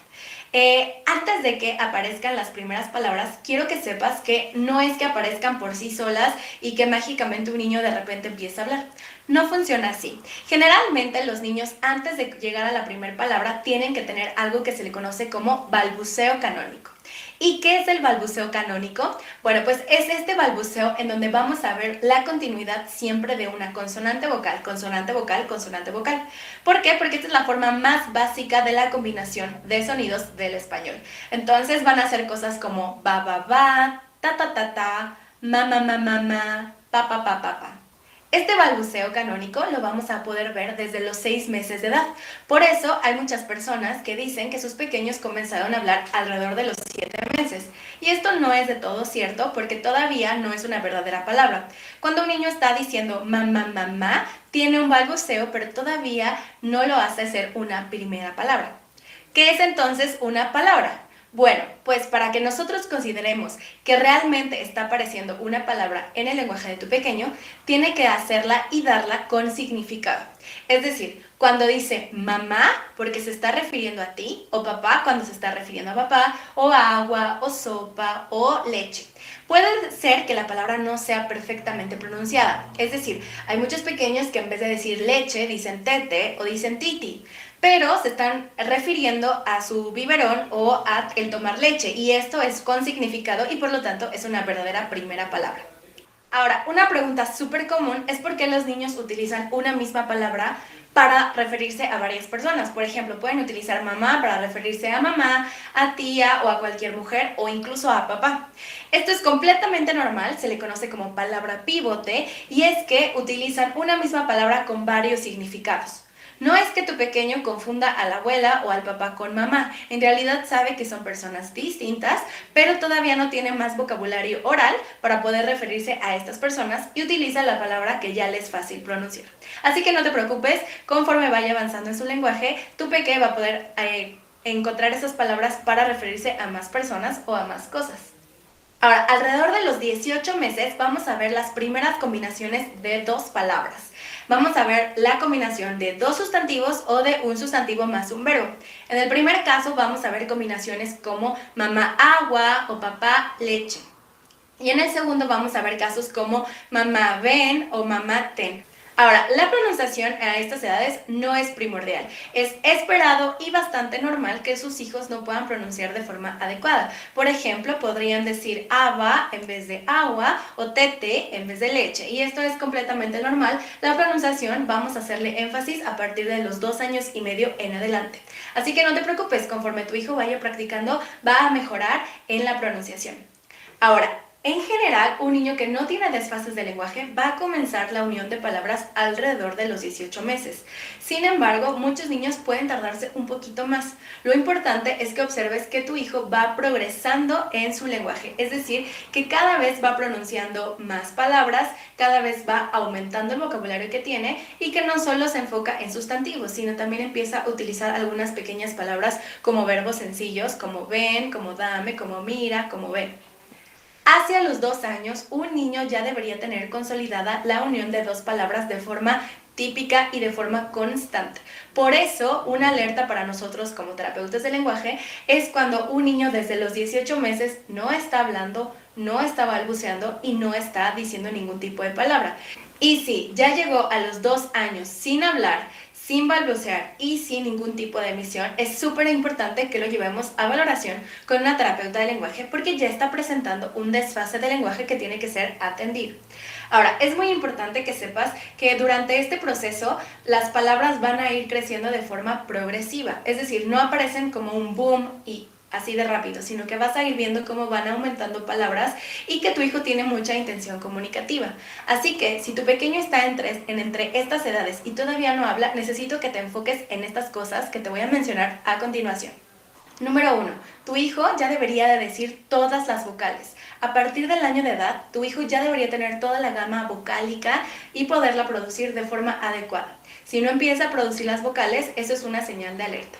Speaker 2: Antes de que aparezcan las primeras palabras, quiero que sepas que no es que aparezcan por sí solas y que mágicamente un niño de repente empieza a hablar. No funciona así. Generalmente los niños antes de llegar a la primera palabra tienen que tener algo que se le conoce como balbuceo canónico. ¿Y qué es el balbuceo canónico? Bueno, pues es este balbuceo en donde vamos a ver la continuidad siempre de una consonante vocal, consonante vocal, consonante vocal. ¿Por qué? Porque esta es la forma más básica de la combinación de sonidos del español. Entonces van a ser cosas como ba, ba, ta, ma, pa, pa, pa, pa, pa. Este balbuceo canónico lo vamos a poder ver desde los 6 meses de edad. Por eso hay muchas personas que dicen que sus pequeños comenzaron a hablar alrededor de los 7 meses. Y esto no es de todo cierto porque todavía no es una verdadera palabra. Cuando un niño está diciendo mamá, tiene un balbuceo, pero todavía no lo hace ser una primera palabra. ¿Qué es entonces una palabra? Bueno, pues para que nosotros consideremos que realmente está apareciendo una palabra en el lenguaje de tu pequeño, tiene que hacerla y darla con significado. Es decir, cuando dice mamá, porque se está refiriendo a ti, o papá, cuando se está refiriendo a papá, o agua, o sopa, o leche. Puede ser que la palabra no sea perfectamente pronunciada, es decir, hay muchos pequeños que en vez de decir leche dicen tete o dicen titi, pero se están refiriendo a su biberón o a el tomar leche, y esto es con significado y por lo tanto es una verdadera primera palabra. Ahora, una pregunta súper común es por qué los niños utilizan una misma palabra para referirse a varias personas. Por ejemplo, pueden utilizar mamá para referirse a mamá, a tía o a cualquier mujer o incluso a papá. Esto es completamente normal, se le conoce como palabra pivote y es que utilizan una misma palabra con varios significados. No es que tu pequeño confunda a la abuela o al papá con mamá, en realidad sabe que son personas distintas, pero todavía no tiene más vocabulario oral para poder referirse a estas personas y utiliza la palabra que ya le es fácil pronunciar. Así que no te preocupes, conforme vaya avanzando en su lenguaje, tu peque va a poder encontrar esas palabras para referirse a más personas o a más cosas. Ahora, alrededor de los 18 meses vamos a ver las primeras combinaciones de dos palabras. Vamos a ver la combinación de dos sustantivos o de un sustantivo más un verbo. En el primer caso vamos a ver combinaciones como mamá agua o papá leche. Y en el segundo vamos a ver casos como mamá ven o mamá ten. Ahora, la pronunciación a estas edades no es primordial. Es esperado y bastante normal que sus hijos no puedan pronunciar de forma adecuada. Por ejemplo, podrían decir aba en vez de agua o tete en vez de leche. Y esto es completamente normal. La pronunciación vamos a hacerle énfasis a partir de los 2 años y medio en adelante. Así que no te preocupes, conforme tu hijo vaya practicando, va a mejorar en la pronunciación. Ahora, en general, un niño que no tiene desfases de lenguaje va a comenzar la unión de palabras alrededor de los 18 meses. Sin embargo, muchos niños pueden tardarse un poquito más. Lo importante es que observes que tu hijo va progresando en su lenguaje, es decir, que cada vez va pronunciando más palabras, cada vez va aumentando el vocabulario que tiene y que no solo se enfoca en sustantivos, sino también empieza a utilizar algunas pequeñas palabras como verbos sencillos, como ven, como dame, como mira, como ve. Hacia los 2 años, un niño ya debería tener consolidada la unión de dos palabras de forma típica y de forma constante. Por eso, una alerta para nosotros como terapeutas de lenguaje es cuando un niño desde los 18 meses no está hablando, no está balbuceando y no está diciendo ningún tipo de palabra. Y si ya llegó a los 2 años sin hablar, sin balbucear y sin ningún tipo de emisión, es súper importante que lo llevemos a valoración con una terapeuta de lenguaje porque ya está presentando un desfase de lenguaje que tiene que ser atendido. Ahora, es muy importante que sepas que durante este proceso las palabras van a ir creciendo de forma progresiva, es decir, no aparecen como un boom y así de rápido, sino que vas a ir viendo cómo van aumentando palabras y que tu hijo tiene mucha intención comunicativa. Así que si tu pequeño está entre estas edades y todavía no habla, necesito que te enfoques en estas cosas que te voy a mencionar a continuación. Número 1. Tu hijo ya debería de decir todas las vocales. A partir del año de edad, tu hijo ya debería tener toda la gama vocálica y poderla producir de forma adecuada. Si no empieza a producir las vocales, eso es una señal de alerta.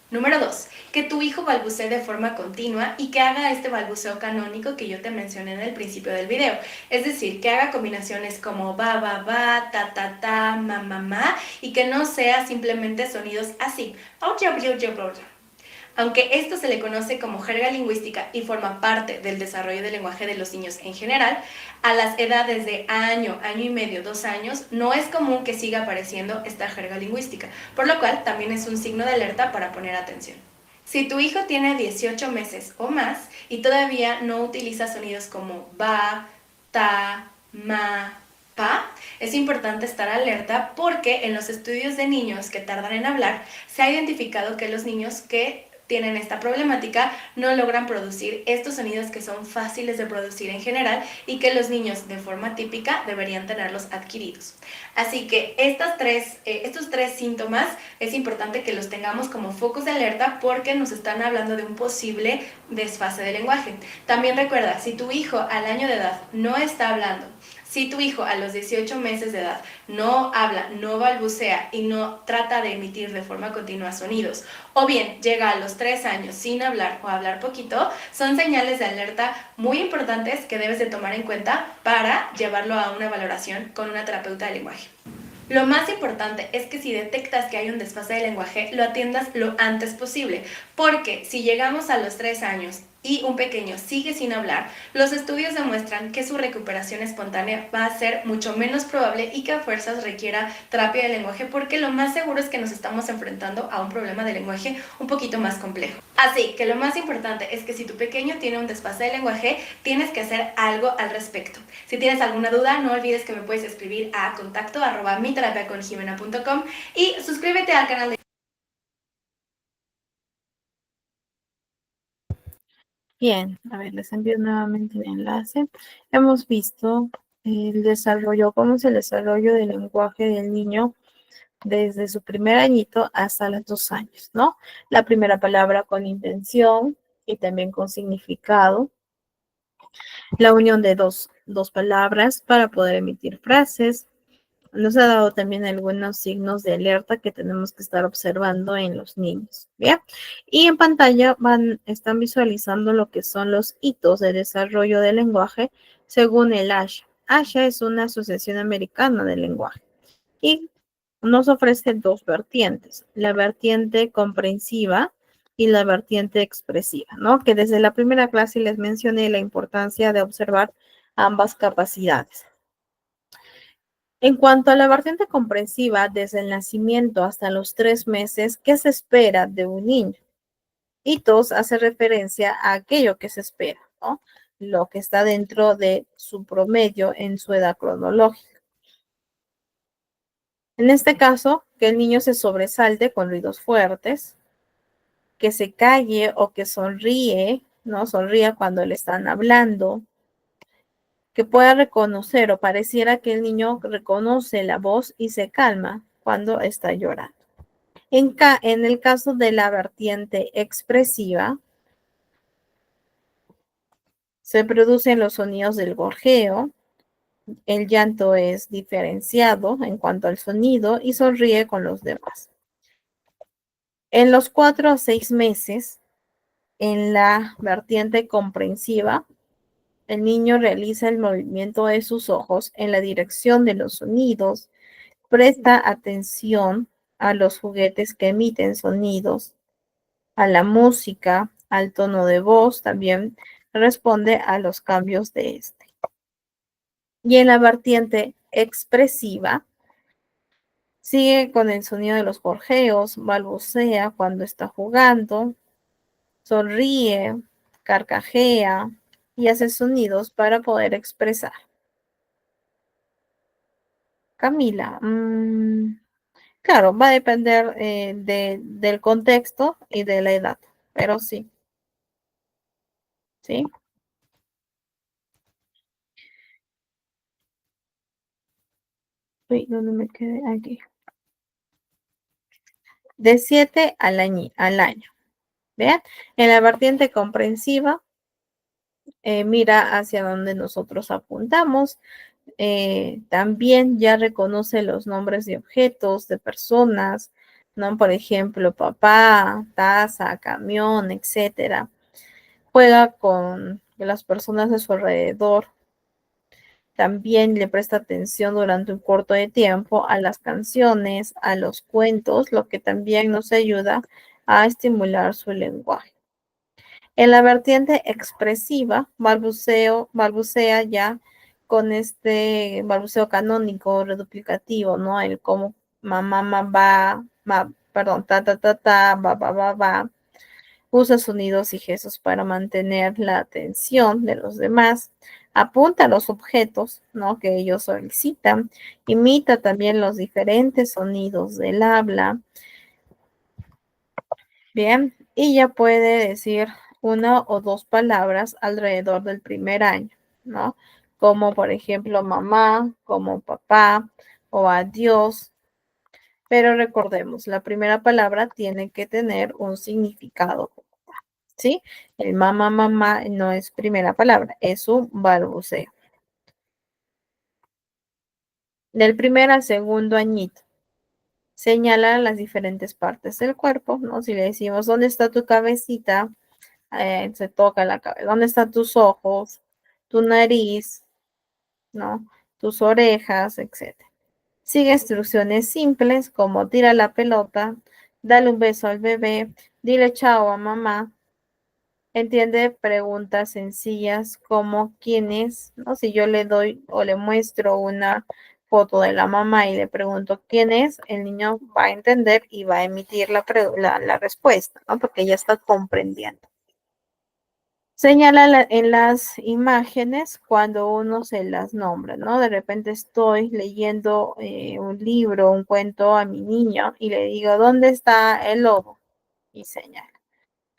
Speaker 2: Número 2. Que tu hijo balbucee de forma continua y que haga este balbuceo canónico que yo te mencioné en el principio del video. Es decir, que haga combinaciones como ba, ta, ma, y que no sea simplemente sonidos así. Aunque esto se le conoce como jerga lingüística y forma parte del desarrollo del lenguaje de los niños en general, a las edades de año y medio, 2 años, no es común que siga apareciendo esta jerga lingüística, por lo cual también es un signo de alerta para poner atención. Si tu hijo tiene 18 meses o más y todavía no utiliza sonidos como ba, ta, ma, pa, es importante estar alerta porque en los estudios de niños que tardan en hablar se ha identificado que los niños que tienen esta problemática no logran producir estos sonidos que son fáciles de producir en general y que los niños de forma típica deberían tenerlos adquiridos. Así que estos tres síntomas es importante que los tengamos como focos de alerta porque nos están hablando de un posible desfase de lenguaje. También recuerda, si tu hijo al año de edad no está hablando, si tu hijo a los 18 meses de edad no habla, no balbucea y no trata de emitir de forma continua sonidos, o bien llega a los 3 años sin hablar o hablar poquito, son señales de alerta muy importantes que debes de tomar en cuenta para llevarlo a una valoración con una terapeuta de lenguaje. Lo más importante es que si detectas que hay un desfase de lenguaje, lo atiendas lo antes posible, porque si llegamos a los 3 años y un pequeño sigue sin hablar, los estudios demuestran que su recuperación espontánea va a ser mucho menos probable y que a fuerzas requiera terapia de lenguaje porque lo más seguro es que nos estamos enfrentando a un problema de lenguaje un poquito más complejo. Así que lo más importante es que si tu pequeño tiene un desfase de lenguaje, tienes que hacer algo al respecto. Si tienes alguna duda, no olvides que me puedes escribir a contacto@miterapiaconjimena.com y suscríbete al canal de...
Speaker 1: Bien, a ver, les envío nuevamente el enlace. Hemos visto el desarrollo, cómo es el desarrollo del lenguaje del niño desde su primer añito hasta los 2 años, ¿no? La primera palabra con intención y también con significado. La unión de dos palabras para poder emitir frases. Nos ha dado también algunos signos de alerta que tenemos que estar observando en los niños, ¿bien? Y en pantalla están visualizando lo que son los hitos de desarrollo del lenguaje según el ASHA. ASHA es una asociación americana del lenguaje y nos ofrece dos vertientes, la vertiente comprensiva y la vertiente expresiva, ¿no? Que desde la primera clase les mencioné la importancia de observar ambas capacidades. En cuanto a la vertiente comprensiva, desde el nacimiento hasta los 3 meses, ¿qué se espera de un niño? Hitos hace referencia a aquello que se espera, ¿no? Lo que está dentro de su promedio en su edad cronológica. En este caso, que el niño se sobresalte con ruidos fuertes, que se calle o que sonríe, ¿no? Sonría cuando le están hablando, que pueda reconocer o pareciera que el niño reconoce la voz y se calma cuando está llorando. En el caso de la vertiente expresiva, se producen los sonidos del gorjeo, el llanto es diferenciado en cuanto al sonido y sonríe con los demás. En los 4 a 6 meses, en la vertiente comprensiva, el niño realiza el movimiento de sus ojos en la dirección de los sonidos, presta atención a los juguetes que emiten sonidos, a la música, al tono de voz, también responde a los cambios de este. Y en la vertiente expresiva, sigue con el sonido de los gorjeos, balbucea cuando está jugando, sonríe, carcajea y hace sonidos para poder expresar. Camila, claro, va a depender del contexto y de la edad, pero sí, ¿sí? Uy, ¿dónde me quedé? Aquí. De 7 al año. ¿Vean? En la vertiente comprensiva, mira hacia donde nosotros apuntamos. También ya reconoce los nombres de objetos, de personas, ¿no? Por ejemplo, papá, taza, camión, etcétera. Juega con las personas de su alrededor. También le presta atención durante un corto de tiempo a las canciones, a los cuentos, lo que también nos ayuda a estimular su lenguaje. En la vertiente expresiva, balbucea ya con este balbuceo canónico, reduplicativo, ¿no? El como mamá, va, perdón, ta, va. Usa sonidos y gestos para mantener la atención de los demás. Apunta a los objetos, ¿no?, que ellos solicitan. Imita también los diferentes sonidos del habla. Bien, y ya puede decir una o dos palabras alrededor del primer año, ¿no? Como por ejemplo mamá, como papá o adiós. Pero recordemos, la primera palabra tiene que tener un significado, ¿sí? El mamá, mamá no es primera palabra, es un balbuceo. Del primer al segundo añito, señala las diferentes partes del cuerpo, ¿no? Si le decimos, ¿dónde está tu cabecita? Se toca la cabeza. ¿Dónde están tus ojos? Tu nariz, ¿no? Tus orejas, etcétera. Sigue instrucciones simples como tira la pelota, dale un beso al bebé, dile chao a mamá. Entiende preguntas sencillas como quién es, ¿no? Si yo le doy o le muestro una foto de la mamá y le pregunto quién es, el niño va a entender y va a emitir la respuesta, ¿no? Porque ya está comprendiendo. Señala en las imágenes cuando uno se las nombra, ¿no? De repente estoy leyendo un libro, un cuento a mi niño y le digo, ¿dónde está el lobo? Y señala.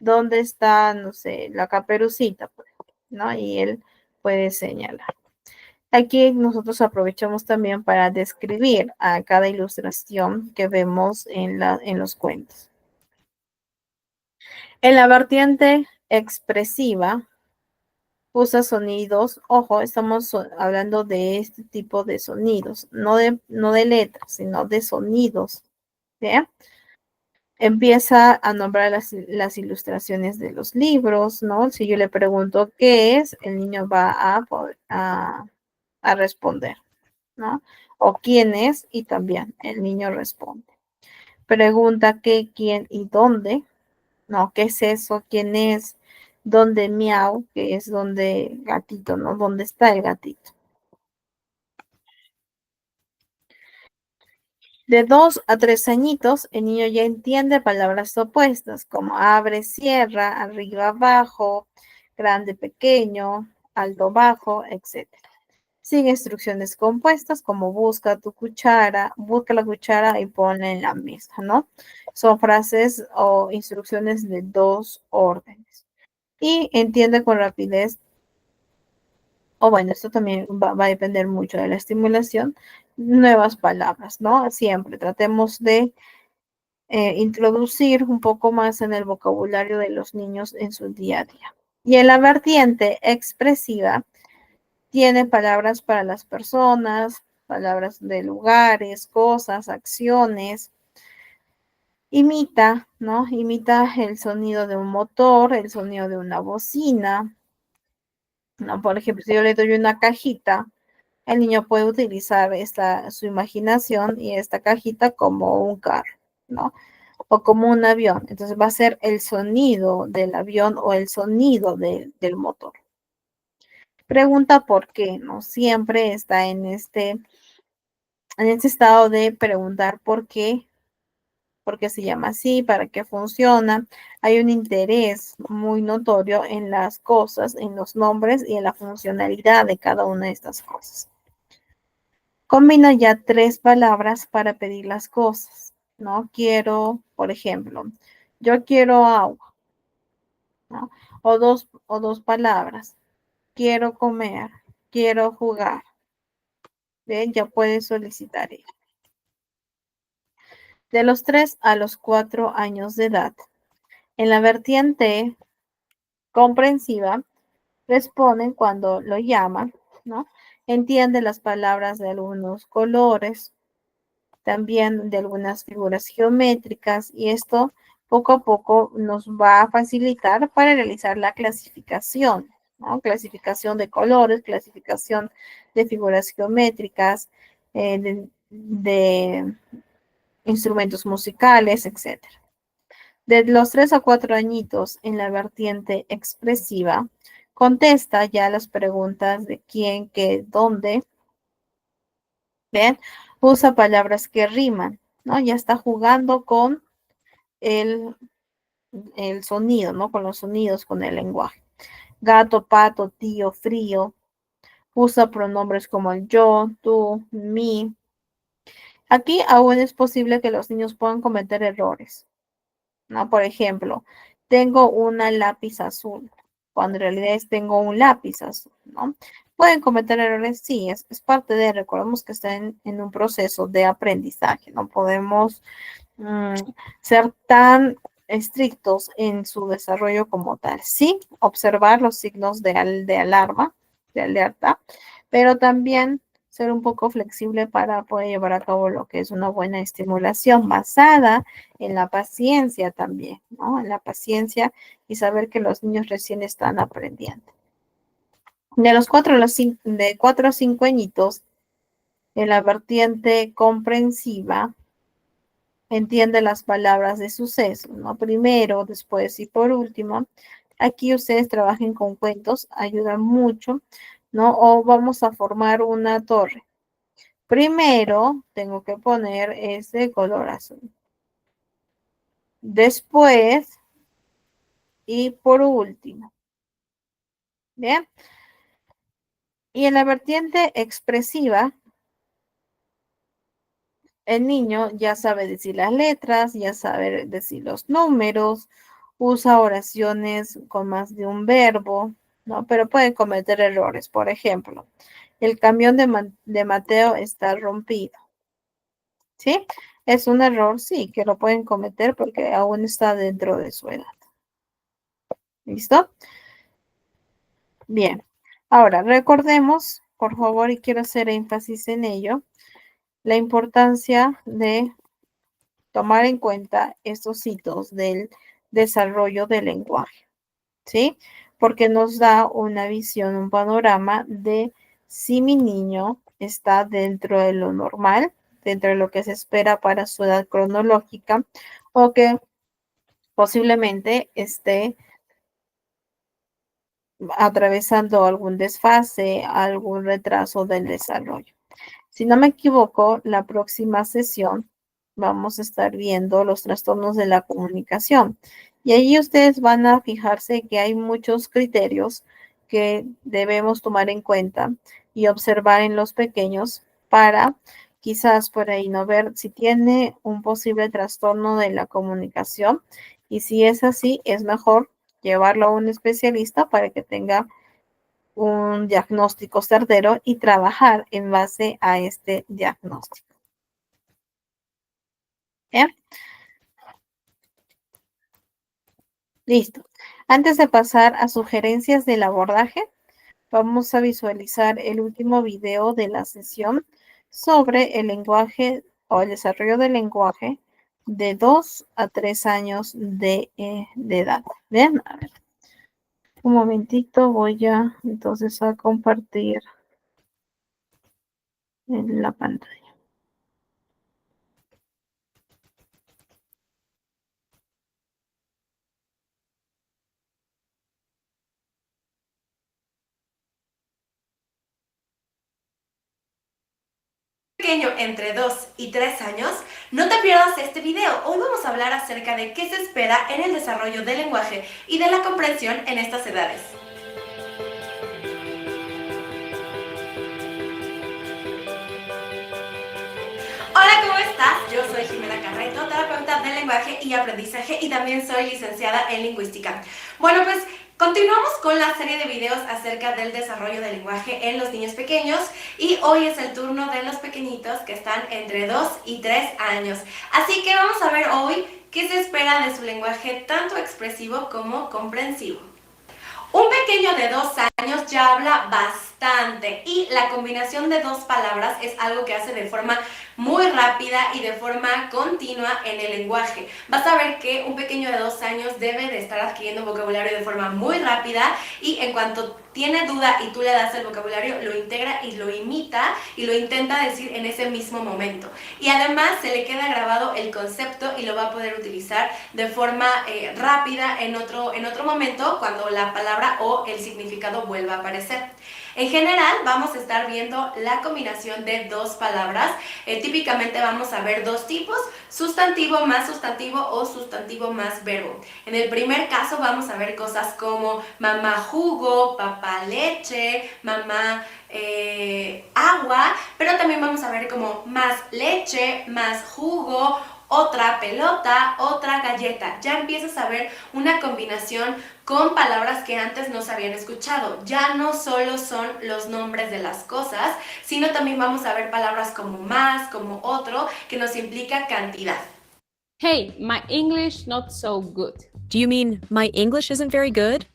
Speaker 1: ¿Dónde está, no sé, la caperucita? ¿No? Y él puede señalar. Aquí nosotros aprovechamos también para describir a cada ilustración que vemos en los cuentos. En la vertiente expresiva, usa sonidos, ojo, estamos hablando de este tipo de sonidos, no de letras, sino de sonidos. ¿Bien? Empieza a nombrar las ilustraciones de los libros, ¿no? Si yo le pregunto qué es, el niño va a responder, ¿no? O quién es, y también el niño responde. Pregunta qué, quién y dónde, ¿no? ¿Qué es eso? ¿Quién es? ¿Dónde miau? Que es donde gatito, ¿no? ¿Dónde está el gatito? De 2 a 3 añitos, el niño ya entiende palabras opuestas como abre, cierra, arriba, abajo, grande, pequeño, alto, bajo, etc. Sigue instrucciones compuestas como busca tu cuchara, busca la cuchara y ponla en la mesa, ¿no? Son frases o instrucciones de 2 órdenes. Y entiende con rapidez, o bueno, esto también va a depender mucho de la estimulación, nuevas palabras, ¿no? Siempre tratemos de introducir un poco más en el vocabulario de los niños en su día a día. Y en la vertiente expresiva, tiene palabras para las personas, palabras de lugares, cosas, acciones. Imita, ¿no? Imita el sonido de un motor, el sonido de una bocina, ¿no? Por ejemplo, si yo le doy una cajita, el niño puede utilizar su imaginación y esta cajita como un carro, ¿no? O como un avión. Entonces va a ser el sonido del avión o el sonido del motor. Pregunta por qué, ¿no? Siempre está en este estado de preguntar por qué se llama así, para qué funciona. Hay un interés muy notorio en las cosas, en los nombres y en la funcionalidad de cada una de estas cosas. Combina ya 3 palabras para pedir las cosas, ¿no? Quiero, por ejemplo, yo quiero agua, ¿no? O dos palabras, quiero comer, quiero jugar. Bien, ya puedes solicitar ello. De los 3 a los 4 años de edad. En la vertiente comprensiva, responden cuando lo llaman, ¿no? Entiende las palabras de algunos colores, también de algunas figuras geométricas, y esto poco a poco nos va a facilitar para realizar la clasificación, ¿no? Clasificación de colores, clasificación de figuras geométricas, de instrumentos musicales, etc. De los 3 a 4 añitos en la vertiente expresiva, contesta ya las preguntas de quién, qué, dónde. ¿Ven? Usa palabras que riman, ¿no? Ya está jugando con el el sonido, ¿no? Con los sonidos, con el lenguaje. Gato, pato, tío, frío. Usa pronombres como el yo, tú, mi. Aquí aún es posible que los niños puedan cometer errores, ¿no? Por ejemplo, tengo una lápiz azul, cuando en realidad es tengo un lápiz azul, ¿no? ¿Pueden cometer errores? Sí, es parte de, recordemos que están en un proceso de aprendizaje, no podemos ser tan estrictos en su desarrollo como tal. Sí, observar los signos de alarma, de alerta, pero también ser un poco flexible para poder llevar a cabo lo que es una buena estimulación basada en la paciencia también, ¿no? En la paciencia y saber que los niños recién están aprendiendo. De los 4 a los 5, de 4 a 5 añitos, en la vertiente comprensiva, entiende las palabras de suceso, ¿no? Primero, después y por último. Aquí ustedes trabajen con cuentos, ayuda mucho, ¿no? O vamos a formar una torre. Primero, tengo que poner este color azul. Después y por último. ¿Bien? Y en la vertiente expresiva, el niño ya sabe decir las letras, ya sabe decir los números, usa oraciones con más de un verbo, ¿no? Pero puede cometer errores. Por ejemplo, el camión de Mateo está rompido, ¿sí? Es un error, sí, que lo pueden cometer porque aún está dentro de su edad. ¿Listo? Bien. Ahora, recordemos, por favor, y quiero hacer énfasis en ello, la importancia de tomar en cuenta estos hitos del desarrollo del lenguaje, ¿sí? Porque nos da una visión, un panorama de si mi niño está dentro de lo normal, dentro de lo que se espera para su edad cronológica, o que posiblemente esté atravesando algún desfase, algún retraso del desarrollo. Si no me equivoco, la próxima sesión vamos a estar viendo los trastornos de la comunicación. Y ahí ustedes van a fijarse que hay muchos criterios que debemos tomar en cuenta y observar en los pequeños para quizás por ahí no ver si tiene un posible trastorno de la comunicación y si es así, es mejor llevarlo a un especialista para que tenga un diagnóstico certero y trabajar en base a este diagnóstico. ¿Bien? Listo. Antes de pasar a sugerencias del abordaje, vamos a visualizar el último video de la sesión sobre el lenguaje o el desarrollo del lenguaje de 2 a 3 años de edad. Bien, a ver. Un momentito, voy a entonces a compartir en la pantalla.
Speaker 2: Pequeño entre 2 y 3 años, no te pierdas este video. Hoy vamos a hablar acerca de qué se espera en el desarrollo del lenguaje y de la comprensión en estas edades. Hola, ¿cómo estás? Yo soy Jimena Carreto, terapeuta del lenguaje y aprendizaje y también soy licenciada en lingüística. Bueno, pues continuamos con la serie de videos acerca del desarrollo del lenguaje en los niños pequeños y hoy es el turno de los pequeñitos que están entre 2 y 3 años. Así que vamos a ver hoy qué se espera de su lenguaje tanto expresivo como comprensivo. Un pequeño de 2 años ya habla bastante y la combinación de dos palabras es algo que hace de forma muy rápida y de forma continua en el lenguaje. Vas a ver que un pequeño de 2 años debe de estar adquiriendo vocabulario de forma muy rápida y en cuanto tiene duda y tú le das el vocabulario, lo integra y lo imita y lo intenta decir en ese mismo momento. Y además se le queda grabado el concepto y lo va a poder utilizar de forma rápida en otro momento cuando la palabra o el significado vuelva a aparecer. En general vamos a estar viendo la combinación de dos palabras. Típicamente vamos a ver dos tipos, sustantivo más sustantivo o sustantivo más verbo. En el primer caso vamos a ver cosas como mamá jugo, papá leche, mamá agua, pero también vamos a ver como más leche, más jugo, otra pelota, otra galleta. Ya empiezas a ver una combinación con palabras que antes no se habían escuchado. Ya no solo son los nombres de las cosas, sino también vamos a ver palabras como más, como otro, que nos implica cantidad.
Speaker 4: Hey, my English not so good.
Speaker 5: Do you mean my English isn't very good?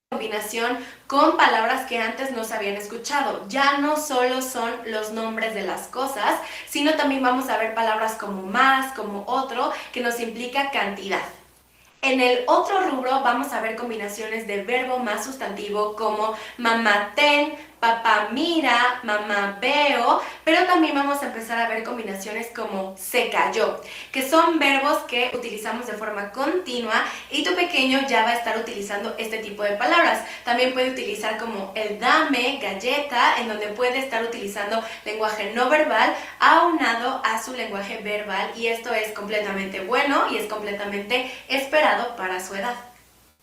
Speaker 2: Combinación con palabras que antes no se habían escuchado. Ya no solo son los nombres de las cosas, sino también vamos a ver palabras como más, como otro, que nos implica cantidad. En el otro rubro vamos a ver combinaciones de verbo más sustantivo como mamá ten, papá mira, mamá veo, pero también vamos a empezar a ver combinaciones como se cayó, que son verbos que utilizamos de forma continua y tu pequeño ya va a estar utilizando este tipo de palabras. También puede utilizar como el dame, galleta, en donde puede estar utilizando lenguaje no verbal aunado a su lenguaje verbal, y esto es completamente bueno y es completamente esperado para su edad.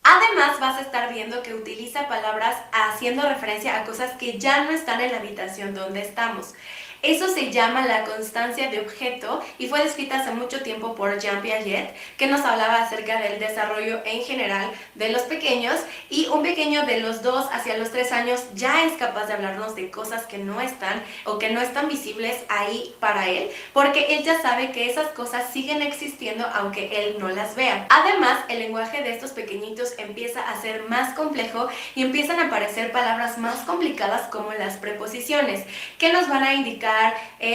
Speaker 2: Además vas a estar viendo que utiliza palabras haciendo referencia a cosas que ya no están en la habitación donde estamos. Eso se llama la constancia de objeto y fue descrita hace mucho tiempo por Jean Piaget, que nos hablaba acerca del desarrollo en general de los pequeños, y un pequeño de los 2 hacia los 3 años ya es capaz de hablarnos de cosas que no están o que no están visibles ahí para él, porque él ya sabe que esas cosas siguen existiendo aunque él no las vea. Además, el lenguaje de estos pequeñitos empieza a ser más complejo y empiezan a aparecer palabras más complicadas como las preposiciones, que nos van a indicar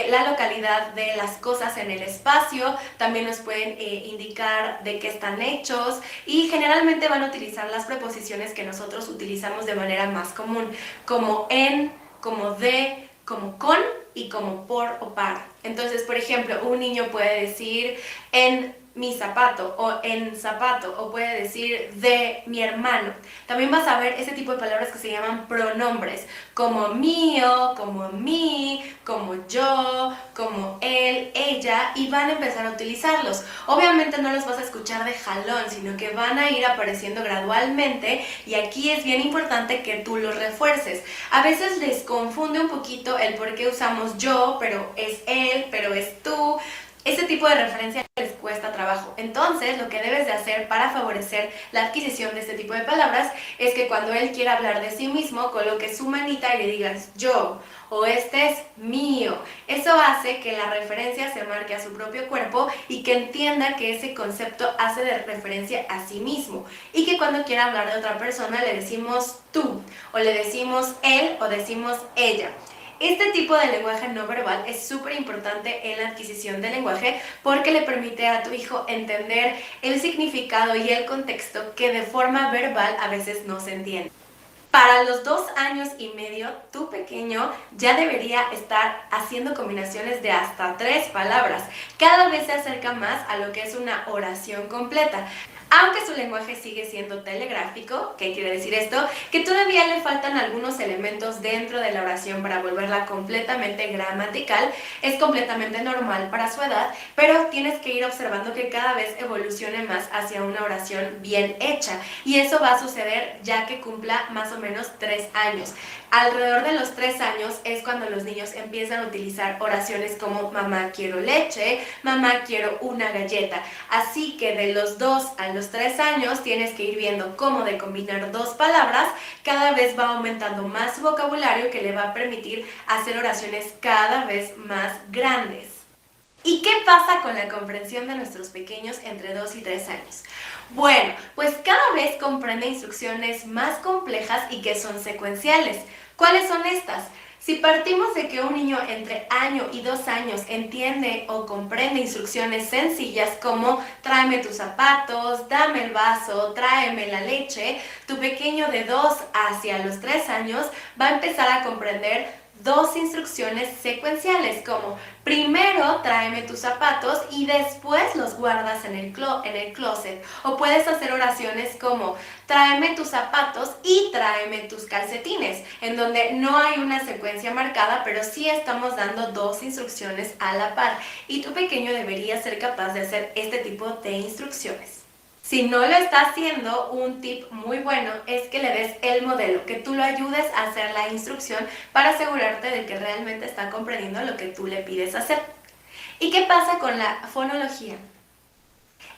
Speaker 2: la localidad de las cosas en el espacio. También nos pueden indicar de qué están hechos, y generalmente van a utilizar las preposiciones que nosotros utilizamos de manera más común, como en, como de, como con y como por o para. Entonces, por ejemplo, un niño puede decir en mi zapato o en zapato, o puede decir de mi hermano. También vas a ver ese tipo de palabras que se llaman pronombres, como mío, como mí, como yo, como él, ella, y van a empezar a utilizarlos. Obviamente no los vas a escuchar de jalón, sino que van a ir apareciendo gradualmente, y aquí es bien importante que tú los refuerces. A veces les confunde un poquito el por qué usamos yo, pero es él, pero es tú. Ese tipo de referencia les cuesta trabajo. Entonces, lo que debes de hacer para favorecer la adquisición de este tipo de palabras es que cuando él quiera hablar de sí mismo, coloques su manita y le digas yo, o este es mío. Eso hace que la referencia se marque a su propio cuerpo y que entienda que ese concepto hace de referencia a sí mismo, y que cuando quiera hablar de otra persona le decimos tú, o le decimos él, o decimos ella. Este tipo de lenguaje no verbal es súper importante en la adquisición del lenguaje, porque le permite a tu hijo entender el significado y el contexto que de forma verbal a veces no se entiende. Para los 2 años y medio, tu pequeño ya debería estar haciendo combinaciones de hasta 3 palabras. Cada vez se acerca más a lo que es una oración completa. Aunque su lenguaje sigue siendo telegráfico, ¿qué quiere decir esto? Que todavía le faltan algunos elementos dentro de la oración para volverla completamente gramatical. Es completamente normal para su edad, pero tienes que ir observando que cada vez evolucione más hacia una oración bien hecha. Y eso va a suceder ya que cumpla más o menos 3 años. Alrededor de los 3 años es cuando los niños empiezan a utilizar oraciones como mamá quiero leche, mamá quiero una galleta. Así que de los 2 a los 3 años tienes que ir viendo cómo de combinar 2 palabras cada vez va aumentando más su vocabulario, que le va a permitir hacer oraciones cada vez más grandes. ¿Y qué pasa con la comprensión de nuestros pequeños entre 2 y 3 años? Bueno, pues cada vez comprende instrucciones más complejas y que son secuenciales. ¿Cuáles son estas? Si partimos de que un niño entre año y 2 años entiende o comprende instrucciones sencillas como tráeme tus zapatos, dame el vaso, tráeme la leche, tu pequeño de 2 hacia los 3 años va a empezar a comprender dos instrucciones secuenciales como primero tráeme tus zapatos y después los guardas en el closet. O puedes hacer oraciones como tráeme tus zapatos y tráeme tus calcetines, en donde no hay una secuencia marcada, pero sí estamos dando dos instrucciones a la par. Y tu pequeño debería ser capaz de hacer este tipo de instrucciones. Si no lo está haciendo, un tip muy bueno es que le des el modelo, que tú lo ayudes a hacer la instrucción para asegurarte de que realmente está comprendiendo lo que tú le pides hacer. ¿Y qué pasa con la fonología?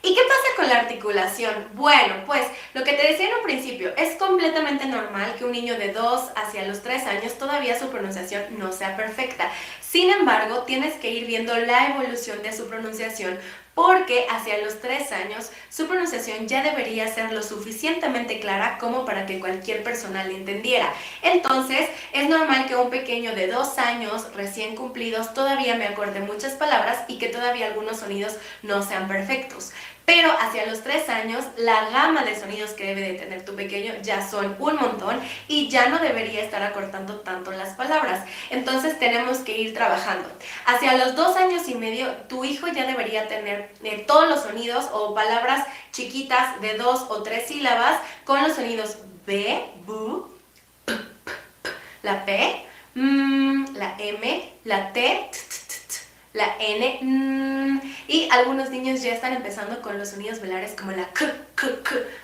Speaker 2: ¿Y qué pasa con la articulación? Bueno, pues lo que te decía en un principio, es completamente normal que un niño de 2 hacia los 3 años todavía su pronunciación no sea perfecta. Sin embargo, tienes que ir viendo la evolución de su pronunciación porque hacia los 3 años su pronunciación ya debería ser lo suficientemente clara como para que cualquier persona le entendiera. Entonces, es normal que un pequeño de 2 años recién cumplidos todavía me acuerde muchas palabras y que todavía algunos sonidos no sean perfectos. Pero hacia los 3 años, la gama de sonidos que debe de tener tu pequeño ya son un montón y ya no debería estar acortando tanto las palabras. Entonces tenemos que ir trabajando. Hacia los 2 años y medio, tu hijo ya debería tener todos los sonidos o palabras chiquitas de 2 o 3 sílabas con los sonidos B, B, P, P, P, la P, la M, la T, la N, y algunos niños ya están empezando con los sonidos velares como la K,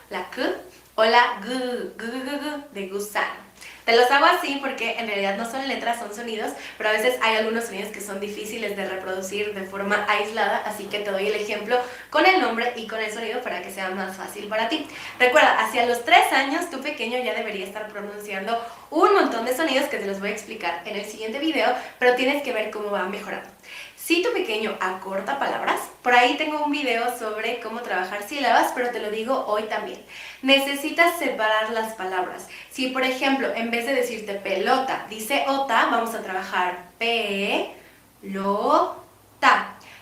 Speaker 2: la K, o la G, G, G, G, de gusano. Te los hago así porque en realidad no son letras, son sonidos, pero a veces hay algunos sonidos que son difíciles de reproducir de forma aislada, así que te doy el ejemplo con el nombre y con el sonido para que sea más fácil para ti. Recuerda, hacia los 3 años tu pequeño ya debería estar pronunciando un montón de sonidos que te los voy a explicar en el siguiente video, pero tienes que ver cómo va mejorando. Si tu pequeño acorta palabras, por ahí tengo un video sobre cómo trabajar sílabas, pero te lo digo hoy también. Necesitas separar las palabras. Si, por ejemplo, en vez de decirte pelota, dice ota, vamos a trabajar pelota.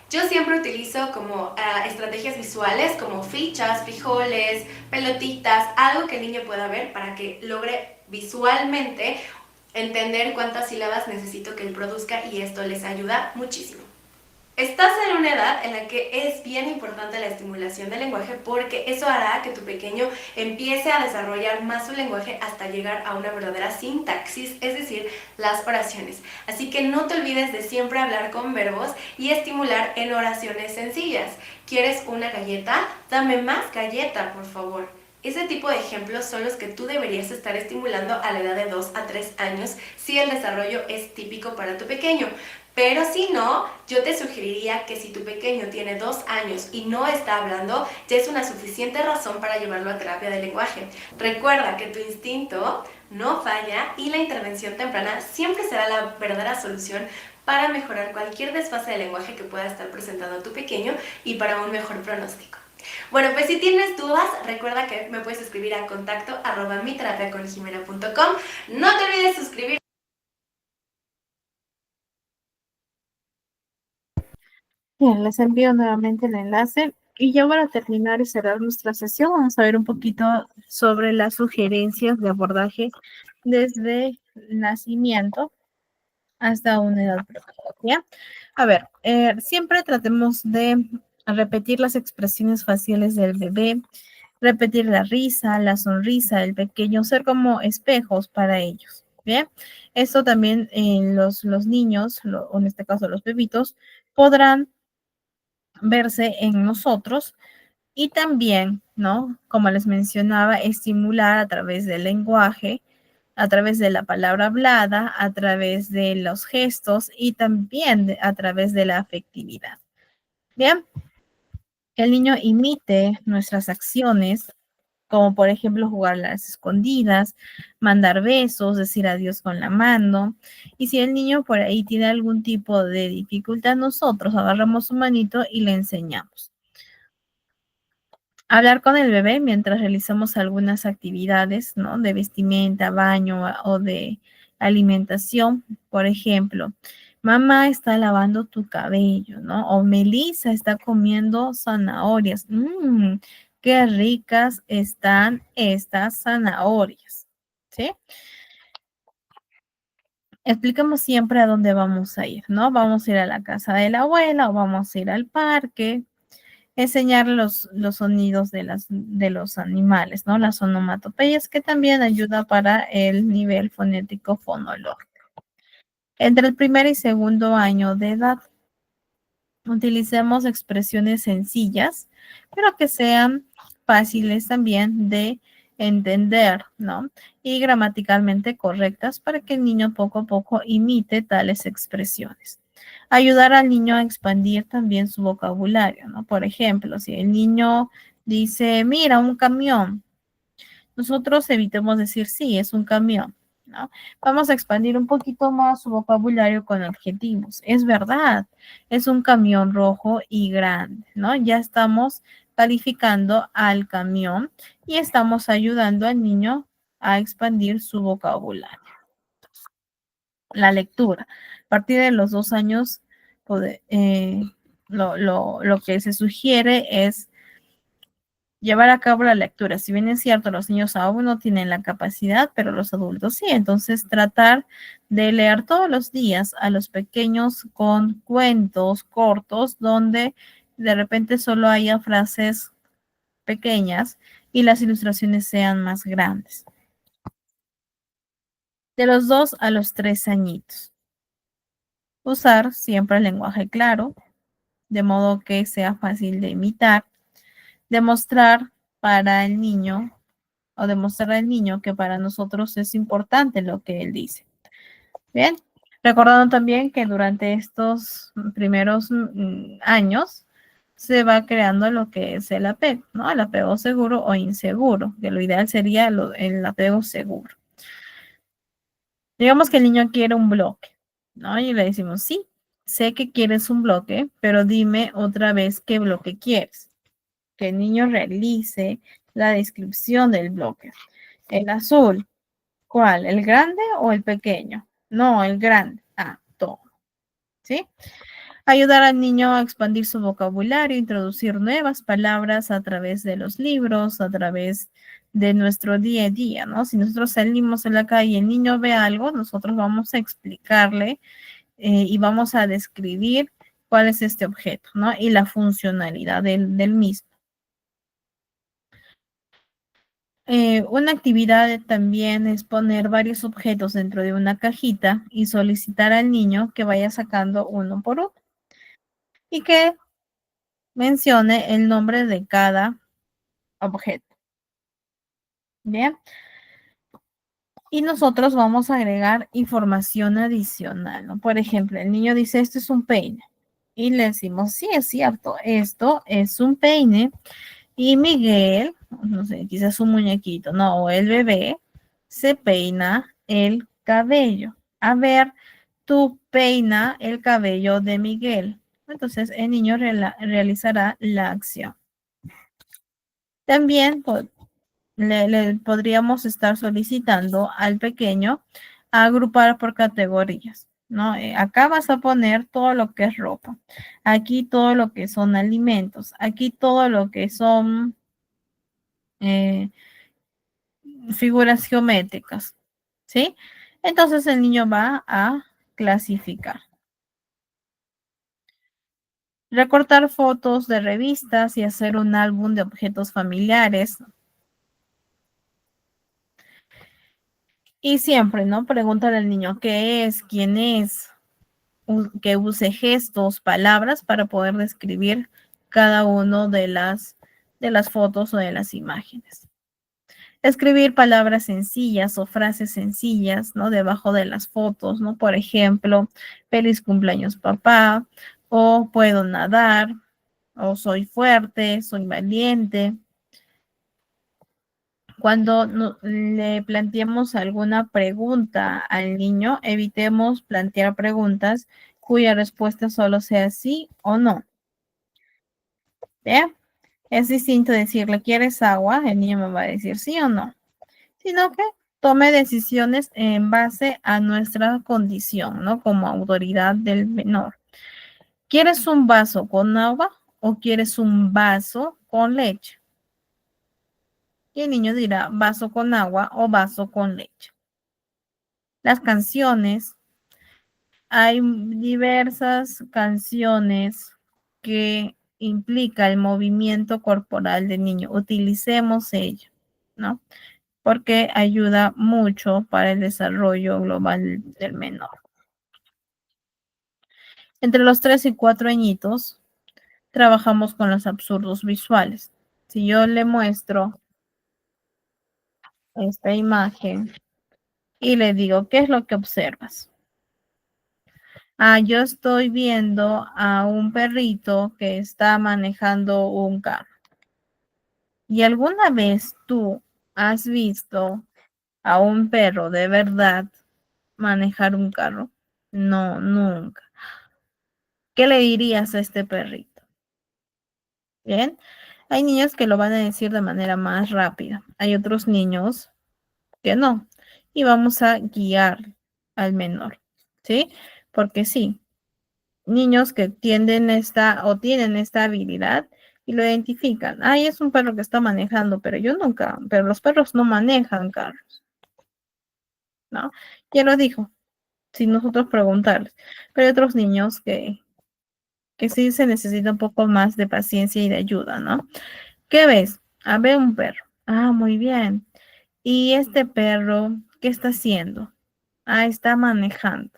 Speaker 2: Yo siempre utilizo como estrategias visuales, como fichas, frijoles, pelotitas, algo que el niño pueda ver para que logre visualmente entender cuántas sílabas necesito que él produzca y esto les ayuda muchísimo. Estás en una edad en la que es bien importante la estimulación del lenguaje porque eso hará que tu pequeño empiece a desarrollar más su lenguaje hasta llegar a una verdadera sintaxis, es decir, las oraciones. Así que no te olvides de siempre hablar con verbos y estimular en oraciones sencillas. ¿Quieres una galleta? Dame más galleta, por favor. Ese tipo de ejemplos son los que tú deberías estar estimulando a la edad de 2 a 3 años si el desarrollo es típico para tu pequeño. Pero si no, yo te sugeriría que si tu pequeño tiene 2 años y no está hablando, ya es una suficiente razón para llevarlo a terapia de lenguaje. Recuerda que tu instinto no falla y la intervención temprana siempre será la verdadera solución para mejorar cualquier desfase de lenguaje que pueda estar presentando tu pequeño y para un mejor pronóstico. Bueno, pues si tienes dudas, recuerda que me puedes escribir a contacto@miterapiaconjimena.com. No te olvides suscribirte.
Speaker 1: Bien, les envío nuevamente el enlace. Y ya para terminar y cerrar nuestra sesión, vamos a ver un poquito sobre las sugerencias de abordaje desde el nacimiento hasta una edad precoz, ¿ya? A ver, siempre tratemos de repetir las expresiones faciales del bebé, repetir la risa, la sonrisa del pequeño, ser como espejos para ellos, ¿bien? Esto también los niños, o en este caso los bebitos, podrán verse en nosotros y también, ¿no? Como les mencionaba, estimular a través del lenguaje, a través de la palabra hablada, a través de los gestos y también a través de la afectividad. Bien, que el niño imite nuestras acciones, como por ejemplo jugar a las escondidas, mandar besos, decir adiós con la mano. Y si el niño por ahí tiene algún tipo de dificultad, nosotros agarramos su manito y le enseñamos. Hablar con el bebé mientras realizamos algunas actividades, ¿no? De vestimenta, baño o de alimentación, por ejemplo, mamá está lavando tu cabello, ¿no? O Melissa está comiendo zanahorias. Qué ricas están estas zanahorias, ¿sí? Explicamos siempre a dónde vamos a ir, ¿no? Vamos a ir a la casa de la abuela o vamos a ir al parque. Enseñar los sonidos de los animales, ¿no? Las onomatopeyas, que también ayuda para el nivel fonético fonológico. Entre el primer y segundo año de edad, utilicemos expresiones sencillas, pero que sean fáciles también de entender, ¿no? Y gramaticalmente correctas para que el niño poco a poco imite tales expresiones. Ayudar al niño a expandir también su vocabulario, ¿no? Por ejemplo, si el niño dice, mira, un camión, nosotros evitemos decir, sí, es un camión, ¿no? Vamos a expandir un poquito más su vocabulario con adjetivos. Es verdad, es un camión rojo y grande, ¿no? Ya estamos calificando al camión y estamos ayudando al niño a expandir su vocabulario. La lectura. A partir de los 2 años, lo que se sugiere es llevar a cabo la lectura. Si bien es cierto, los niños aún no tienen la capacidad, pero los adultos sí. Entonces, tratar de leer todos los días a los pequeños con cuentos cortos donde de repente solo haya frases pequeñas y las ilustraciones sean más grandes. De los 2 a los 3 añitos. Usar siempre el lenguaje claro, de modo que sea fácil de imitar. Demostrar para el niño o demostrar al niño que para nosotros es importante lo que él dice. Bien, recordando también que durante estos primeros años se va creando lo que es el apego, ¿no? El apego seguro o inseguro, que lo ideal sería el apego seguro. Digamos que el niño quiere un bloque, ¿no? Y le decimos, sí, sé que quieres un bloque, pero dime otra vez qué bloque quieres. Que el niño realice la descripción del bloque. El azul, ¿cuál? ¿El grande o el pequeño? No, el grande. Ah, todo. ¿Sí? Ayudar al niño a expandir su vocabulario, introducir nuevas palabras a través de los libros, a través de nuestro día a día, ¿no? Si nosotros salimos en la calle y el niño ve algo, nosotros vamos a explicarle y vamos a describir cuál es este objeto, ¿no? Y la funcionalidad del mismo. Una actividad también es poner varios objetos dentro de una cajita y solicitar al niño que vaya sacando uno por uno y que mencione el nombre de cada objeto. Bien. Y nosotros vamos a agregar información adicional, ¿no? Por ejemplo, el niño dice, esto es un peine. Y le decimos, sí, es cierto, esto es un peine. Y Miguel, no sé, quizás un muñequito, no, o el bebé, se peina el cabello. A ver, tú peina el cabello de Miguel. Entonces el niño realizará la acción. También le podríamos estar solicitando al pequeño a agrupar por categorías, ¿no? Acá vas a poner todo lo que es ropa, aquí todo lo que son alimentos, aquí todo lo que son figuras geométricas, ¿sí? Entonces el niño va a clasificar. Recortar fotos de revistas y hacer un álbum de objetos familiares. Y siempre, ¿no? Pregúntale al niño qué es, quién es, que use gestos, palabras para poder describir cada uno de las fotos o de las imágenes. Escribir palabras sencillas o frases sencillas, ¿no? Debajo de las fotos, ¿no? Por ejemplo, feliz cumpleaños papá, o puedo nadar, o soy fuerte, soy valiente. Cuando le planteemos alguna pregunta al niño, evitemos plantear preguntas cuya respuesta solo sea sí o no. ¿Bien? Es distinto decirle, ¿quieres agua? El niño me va a decir sí o no. Sino que tome decisiones en base a nuestra condición, ¿no? Como autoridad del menor. ¿Quieres un vaso con agua o quieres un vaso con leche? Y el niño dirá vaso con agua o vaso con leche. Las canciones, hay diversas canciones que implica el movimiento corporal del niño. Utilicemos ello, ¿no? Porque ayuda mucho para el desarrollo global del menor. Entre los 3 y 4 añitos, trabajamos con los absurdos visuales. Si yo le muestro esta imagen y le digo, ¿qué es lo que observas? Yo estoy viendo a un perrito que está manejando un carro. ¿Y alguna vez tú has visto a un perro de verdad manejar un carro? No, nunca. ¿Qué le dirías a este perrito? Bien, hay niños que lo van a decir de manera más rápida. Hay otros niños que no. Y vamos a guiar al menor, ¿sí? Porque sí, niños que tienen esta habilidad y lo identifican. Es un perro que está manejando, pero pero los perros no manejan carros, ¿no? Ya lo dijo, sin nosotros preguntarles. Pero hay otros niños que sí se necesita un poco más de paciencia y de ayuda, ¿no? ¿Qué ves? Ve un perro. Muy bien. ¿Y este perro qué está haciendo? Está manejando.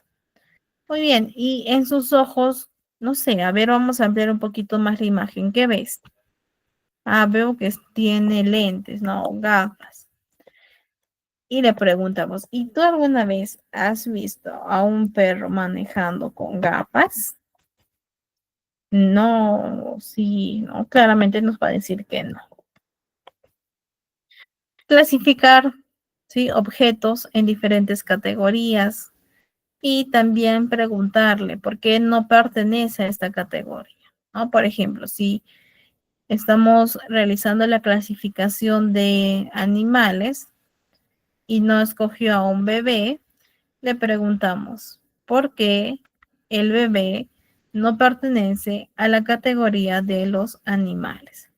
Speaker 1: Muy bien. Y en sus ojos, no sé, a ver, vamos a ampliar un poquito más la imagen. ¿Qué ves? Veo que tiene lentes, ¿no? Gafas. Y le preguntamos, ¿y tú alguna vez has visto a un perro manejando con gafas? No, sí, no, claramente nos va a decir que no. Clasificar, ¿sí? Objetos en diferentes categorías y también preguntarle por qué no pertenece a esta categoría, ¿no? Por ejemplo, si estamos realizando la clasificación de animales y no escogió a un bebé, le preguntamos por qué el bebé no pertenece a la categoría de los animales.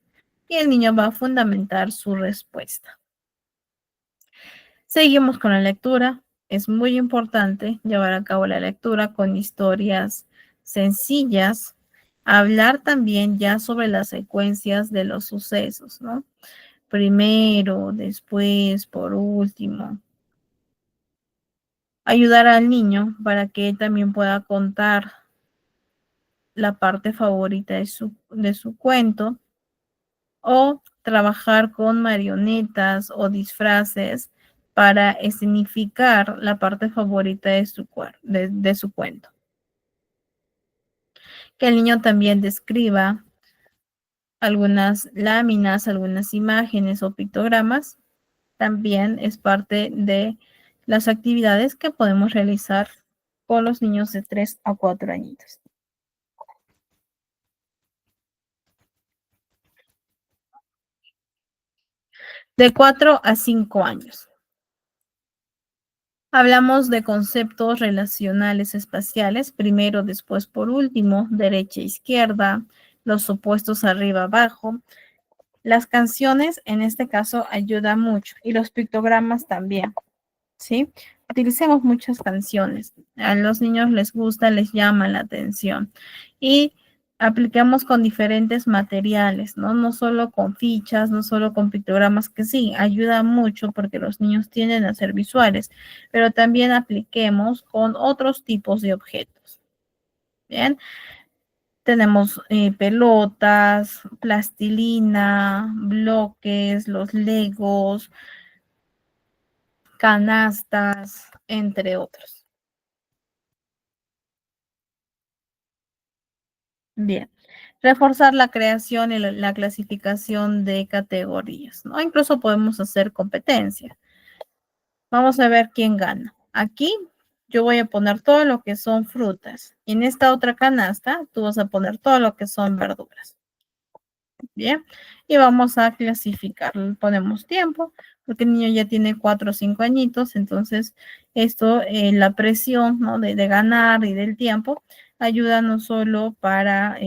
Speaker 1: Y el niño va a fundamentar su respuesta. Seguimos con la lectura. Es muy importante llevar a cabo la lectura con historias sencillas. Hablar también ya sobre las secuencias de los sucesos, ¿no? Primero, después, por último. Ayudar al niño para que él también pueda contar la parte favorita de su cuento o trabajar con marionetas o disfraces para escenificar la parte favorita de su cuento. Que el niño también describa algunas láminas, algunas imágenes o pictogramas, también es parte de las actividades que podemos realizar con los niños de 3 a 4 añitos. De 4 a 5 años. Hablamos de conceptos relacionales espaciales, primero, después, por último, derecha, izquierda, los opuestos arriba, abajo. Las canciones, en este caso, ayudan mucho y los pictogramas también, ¿sí? Utilicemos muchas canciones. A los niños les gusta, les llama la atención. Y aplicamos con diferentes materiales, ¿no? No solo con fichas, no solo con pictogramas, que sí, ayuda mucho porque los niños tienden a ser visuales, pero también apliquemos con otros tipos de objetos. Bien, tenemos pelotas, plastilina, bloques, los legos, canastas, entre otros. Bien, reforzar la creación y la clasificación de categorías, ¿no? Incluso podemos hacer competencia. Vamos a ver quién gana. Aquí yo voy a poner todo lo que son frutas. Y en esta otra canasta tú vas a poner todo lo que son verduras. Bien, y vamos a clasificar. Ponemos tiempo, porque el niño ya tiene 4 o 5 añitos, entonces esto, la presión, ¿no? de ganar y del tiempo, ayuda no solo para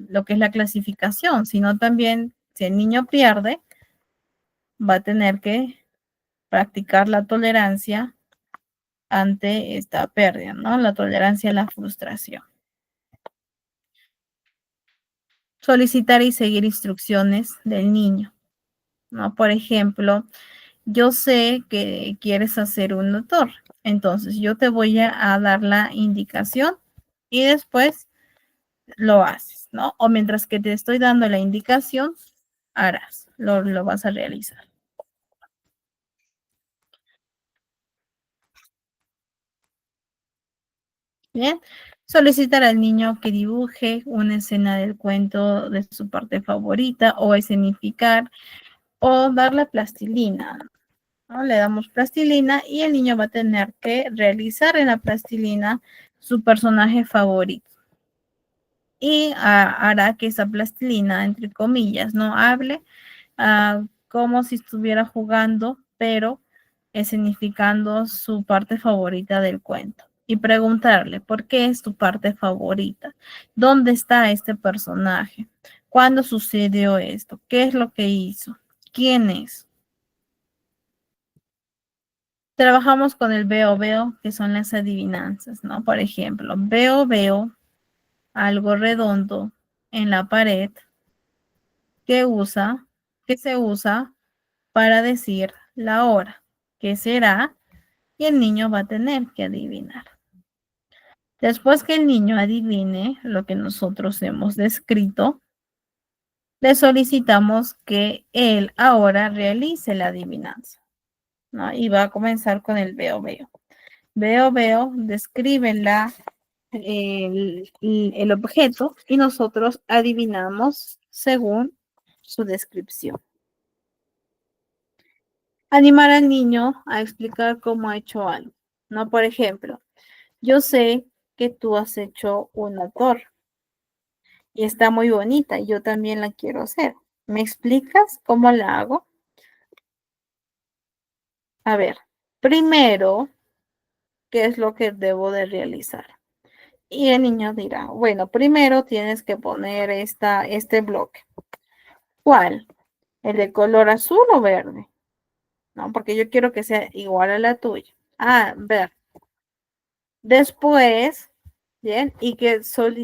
Speaker 1: lo que es la clasificación, sino también si el niño pierde, va a tener que practicar la tolerancia ante esta pérdida, ¿no? La tolerancia a la frustración. Solicitar y seguir instrucciones del niño, ¿no? Por ejemplo, yo sé que quieres hacer un motor, entonces yo te voy a dar la indicación y después lo haces, ¿no? O mientras que te estoy dando la indicación, harás, lo vas a realizar. Bien, solicitar al niño que dibuje una escena del cuento de su parte favorita o escenificar o darle plastilina, ¿no? Le damos plastilina y el niño va a tener que realizar en la plastilina su personaje favorito. Y hará que esa plastilina, entre comillas, no hable como si estuviera jugando, pero significando su parte favorita del cuento. Y preguntarle, ¿por qué es tu parte favorita? ¿Dónde está este personaje? ¿Cuándo sucedió esto? ¿Qué es lo que hizo? ¿Quién es? Trabajamos con el veo, que son las adivinanzas, ¿no? Por ejemplo, veo algo redondo en la pared que se usa para decir la hora. ¿Qué será? Y el niño va a tener que adivinar. Después que el niño adivine lo que nosotros hemos descrito, le solicitamos que él ahora realice la adivinanza, ¿no? Y va a comenzar con el veo. Veo, describe el objeto y nosotros adivinamos según su descripción. Animar al niño a explicar cómo ha hecho algo, ¿no? Por ejemplo, yo sé que tú has hecho una torre y está muy bonita y yo también la quiero hacer. ¿Me explicas cómo la hago? A ver, primero, ¿qué es lo que debo de realizar? Y el niño dirá, bueno, primero tienes que poner este bloque. ¿Cuál? ¿El de color azul o verde? No, porque yo quiero que sea igual a la tuya. Ah, ver. Después, bien, y que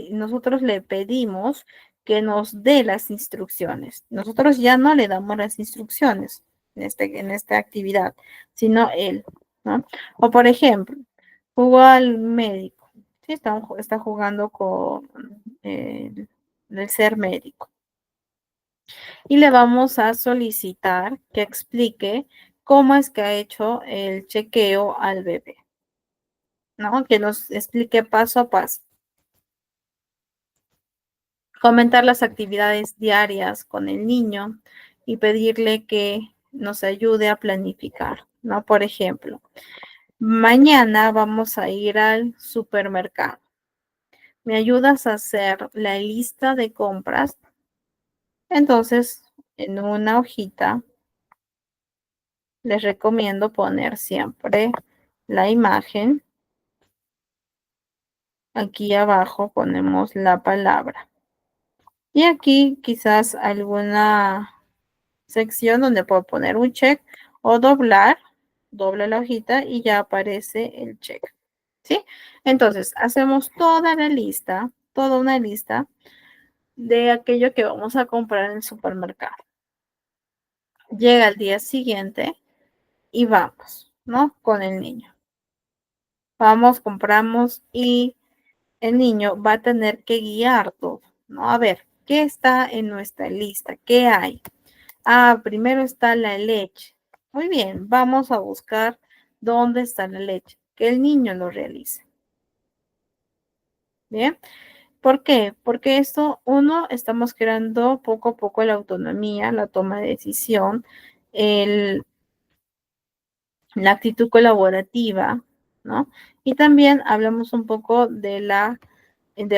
Speaker 1: nosotros le pedimos que nos dé las instrucciones. Nosotros ya no le damos las instrucciones en esta actividad, sino él, ¿no? O por ejemplo, jugó al médico. Sí, está jugando con el ser médico. Y le vamos a solicitar que explique cómo es que ha hecho el chequeo al bebé, ¿no? Que nos explique paso a paso. Comentar las actividades diarias con el niño y pedirle que nos ayude a planificar, ¿no? Por ejemplo, mañana vamos a ir al supermercado. ¿Me ayudas a hacer la lista de compras? Entonces, en una hojita, les recomiendo poner siempre la imagen. Aquí abajo ponemos la palabra. Y aquí quizás alguna sección donde puedo poner un check o doble la hojita y ya aparece el check. ¿Sí? Entonces, hacemos toda una lista de aquello que vamos a comprar en el supermercado. Llega el día siguiente y vamos, ¿no? Con el niño. Vamos, compramos y el niño va a tener que guiar todo, ¿no? A ver, ¿qué está en nuestra lista? ¿Qué hay? Ah, primero está la leche. Muy bien, vamos a buscar dónde está la leche. Que el niño lo realice. Bien, ¿por qué? Porque esto, uno, estamos creando poco a poco la autonomía, la toma de decisión, la actitud colaborativa, ¿no? Y también hablamos un poco del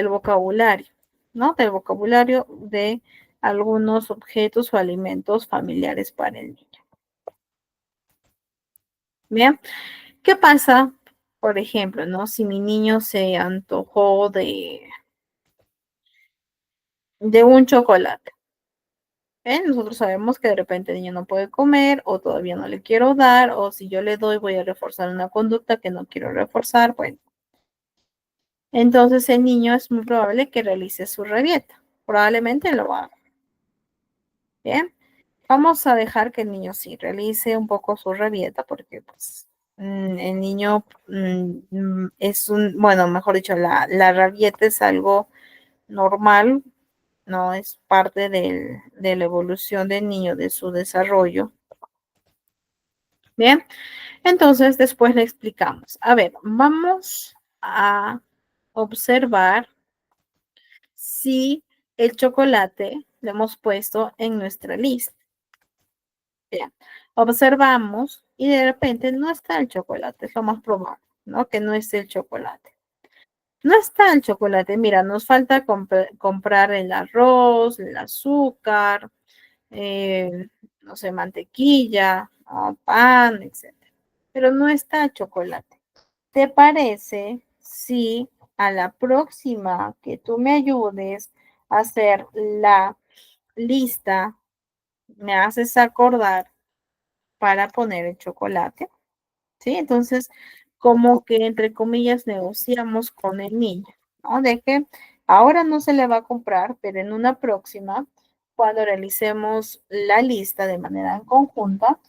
Speaker 1: vocabulario, ¿no? Del vocabulario de algunos objetos o alimentos familiares para el niño. Bien, ¿qué pasa? Por ejemplo, ¿no? Si mi niño se antojó de un chocolate. Nosotros sabemos que de repente el niño no puede comer o todavía no le quiero dar o si yo le doy voy a reforzar una conducta que no quiero reforzar. Bueno, entonces el niño es muy probable que realice su rabieta. Probablemente lo haga. Bien, vamos a dejar que el niño sí realice un poco su rabieta porque pues el niño es bueno, mejor dicho, la rabieta es algo normal, no es parte de la evolución del niño, de su desarrollo. Bien, entonces después le explicamos. A ver, vamos a observar si el chocolate lo hemos puesto en nuestra lista. Bien, observamos y de repente no está el chocolate, es lo más probable, ¿no? Que no esté el chocolate. No está el chocolate, mira, nos falta comprar el arroz, el azúcar, no sé, mantequilla, pan, etcétera. Pero no está el chocolate. ¿Te parece si a la próxima que tú me ayudes a hacer la lista, me haces acordar para poner el chocolate? ¿Sí? Entonces, como que entre comillas negociamos con el niño, ¿no? De que ahora no se le va a comprar, pero en una próxima, cuando realicemos la lista de manera conjunta,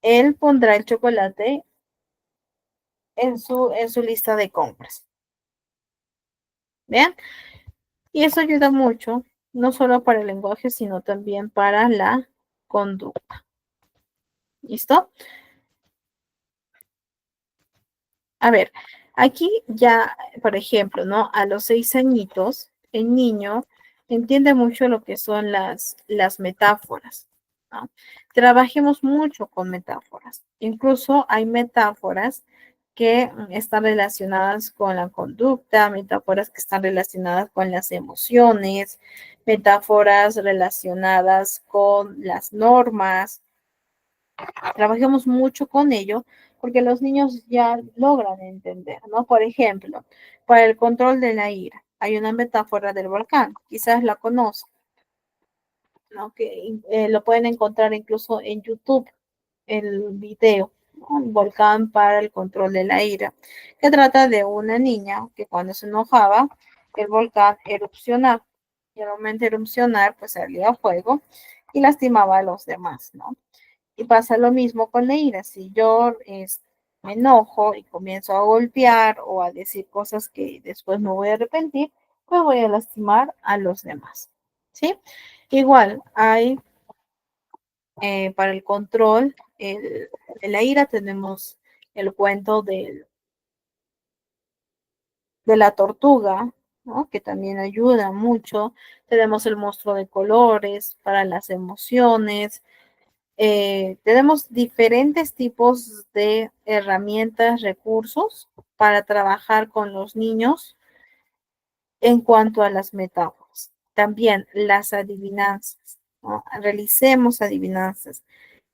Speaker 1: él pondrá el chocolate en su lista de compras. ¿Bien? Y eso ayuda mucho, no solo para el lenguaje, sino también para la conducta. ¿Listo? A ver, aquí ya, por ejemplo, ¿no? A los 6 añitos, el niño entiende mucho lo que son las metáforas, ¿no? Trabajemos mucho con metáforas. Incluso hay metáforas que están relacionadas con la conducta, metáforas que están relacionadas con las emociones, metáforas relacionadas con las normas. Trabajemos mucho con ello porque los niños ya logran entender, ¿no? Por ejemplo, para el control de la ira, hay una metáfora del volcán, quizás la conocen, ¿no? Que lo pueden encontrar incluso en YouTube, el video, ¿no? El volcán para el control de la ira, que trata de una niña que cuando se enojaba, el volcán erupcionaba, y al momento de erupcionar, pues salía fuego y lastimaba a los demás, ¿no? Y pasa lo mismo con la ira. Si yo me enojo y comienzo a golpear o a decir cosas que después me voy a arrepentir, pues voy a lastimar a los demás. ¿Sí? Igual, hay para el control de la ira tenemos el cuento de la tortuga, ¿no? Que también ayuda mucho. Tenemos el monstruo de colores para las emociones. Tenemos diferentes tipos de herramientas, recursos para trabajar con los niños en cuanto a las metáforas. También las adivinanzas, ¿no? Realicemos adivinanzas,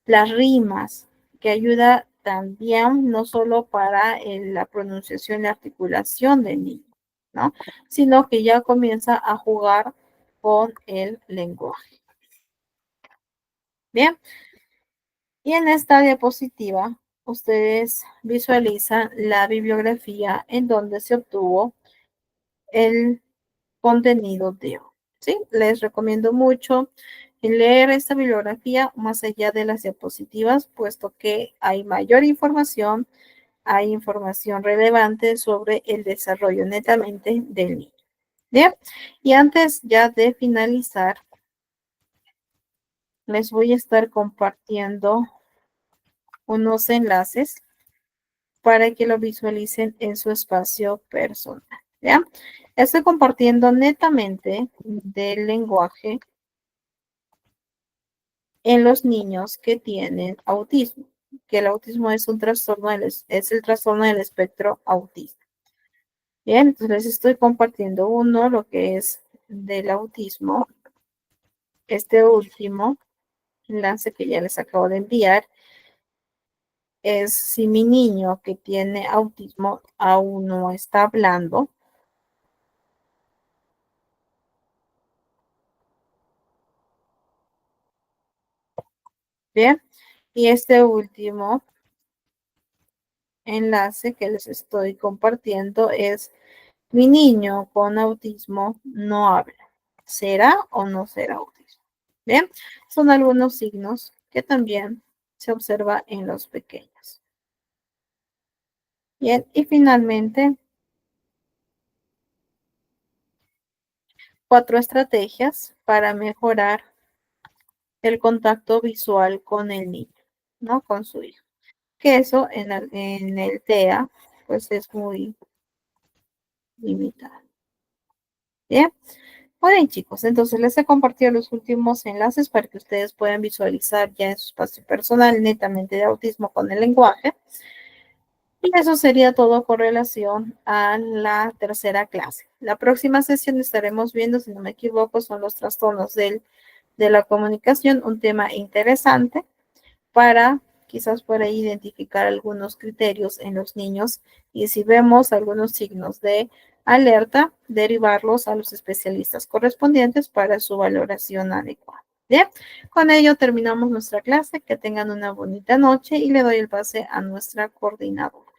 Speaker 1: las rimas, que ayuda también no solo para la pronunciación y la articulación del niño, ¿no? Sino que ya comienza a jugar con el lenguaje. Bien. Y en esta diapositiva, ustedes visualizan la bibliografía en donde se obtuvo el contenido de hoy. ¿Sí? Les recomiendo mucho leer esta bibliografía más allá de las diapositivas, puesto que hay mayor información, hay información relevante sobre el desarrollo netamente del niño. Bien, y antes ya de finalizar, les voy a estar compartiendo unos enlaces para que lo visualicen en su espacio personal. ¿Ya? Estoy compartiendo netamente del lenguaje en los niños que tienen autismo, que el autismo es un trastorno es el trastorno del espectro autista. Bien, entonces les estoy compartiendo uno, lo que es del autismo, Este último enlace que ya les acabo de enviar es si mi niño que tiene autismo aún no está hablando. Bien, y este último enlace que les estoy compartiendo es mi niño con autismo no habla. ¿Será o no será autismo? Bien, son algunos signos que también se observa en los pequeños. Bien, y finalmente, 4 estrategias para mejorar el contacto visual con el niño, ¿no? Con su hijo. Que eso en el TEA, pues es muy limitado. Bien. Bueno, chicos, entonces les he compartido los últimos enlaces para que ustedes puedan visualizar ya en su espacio personal netamente de autismo con el lenguaje. Y eso sería todo con relación a la tercera clase. La próxima sesión estaremos viendo, si no me equivoco, son los trastornos de la comunicación, un tema interesante para quizás por ahí identificar algunos criterios en los niños y si vemos algunos signos de alerta, derivarlos a los especialistas correspondientes para su valoración adecuada. Bien, con ello terminamos nuestra clase. Que tengan una bonita noche y le doy el pase a nuestra coordinadora.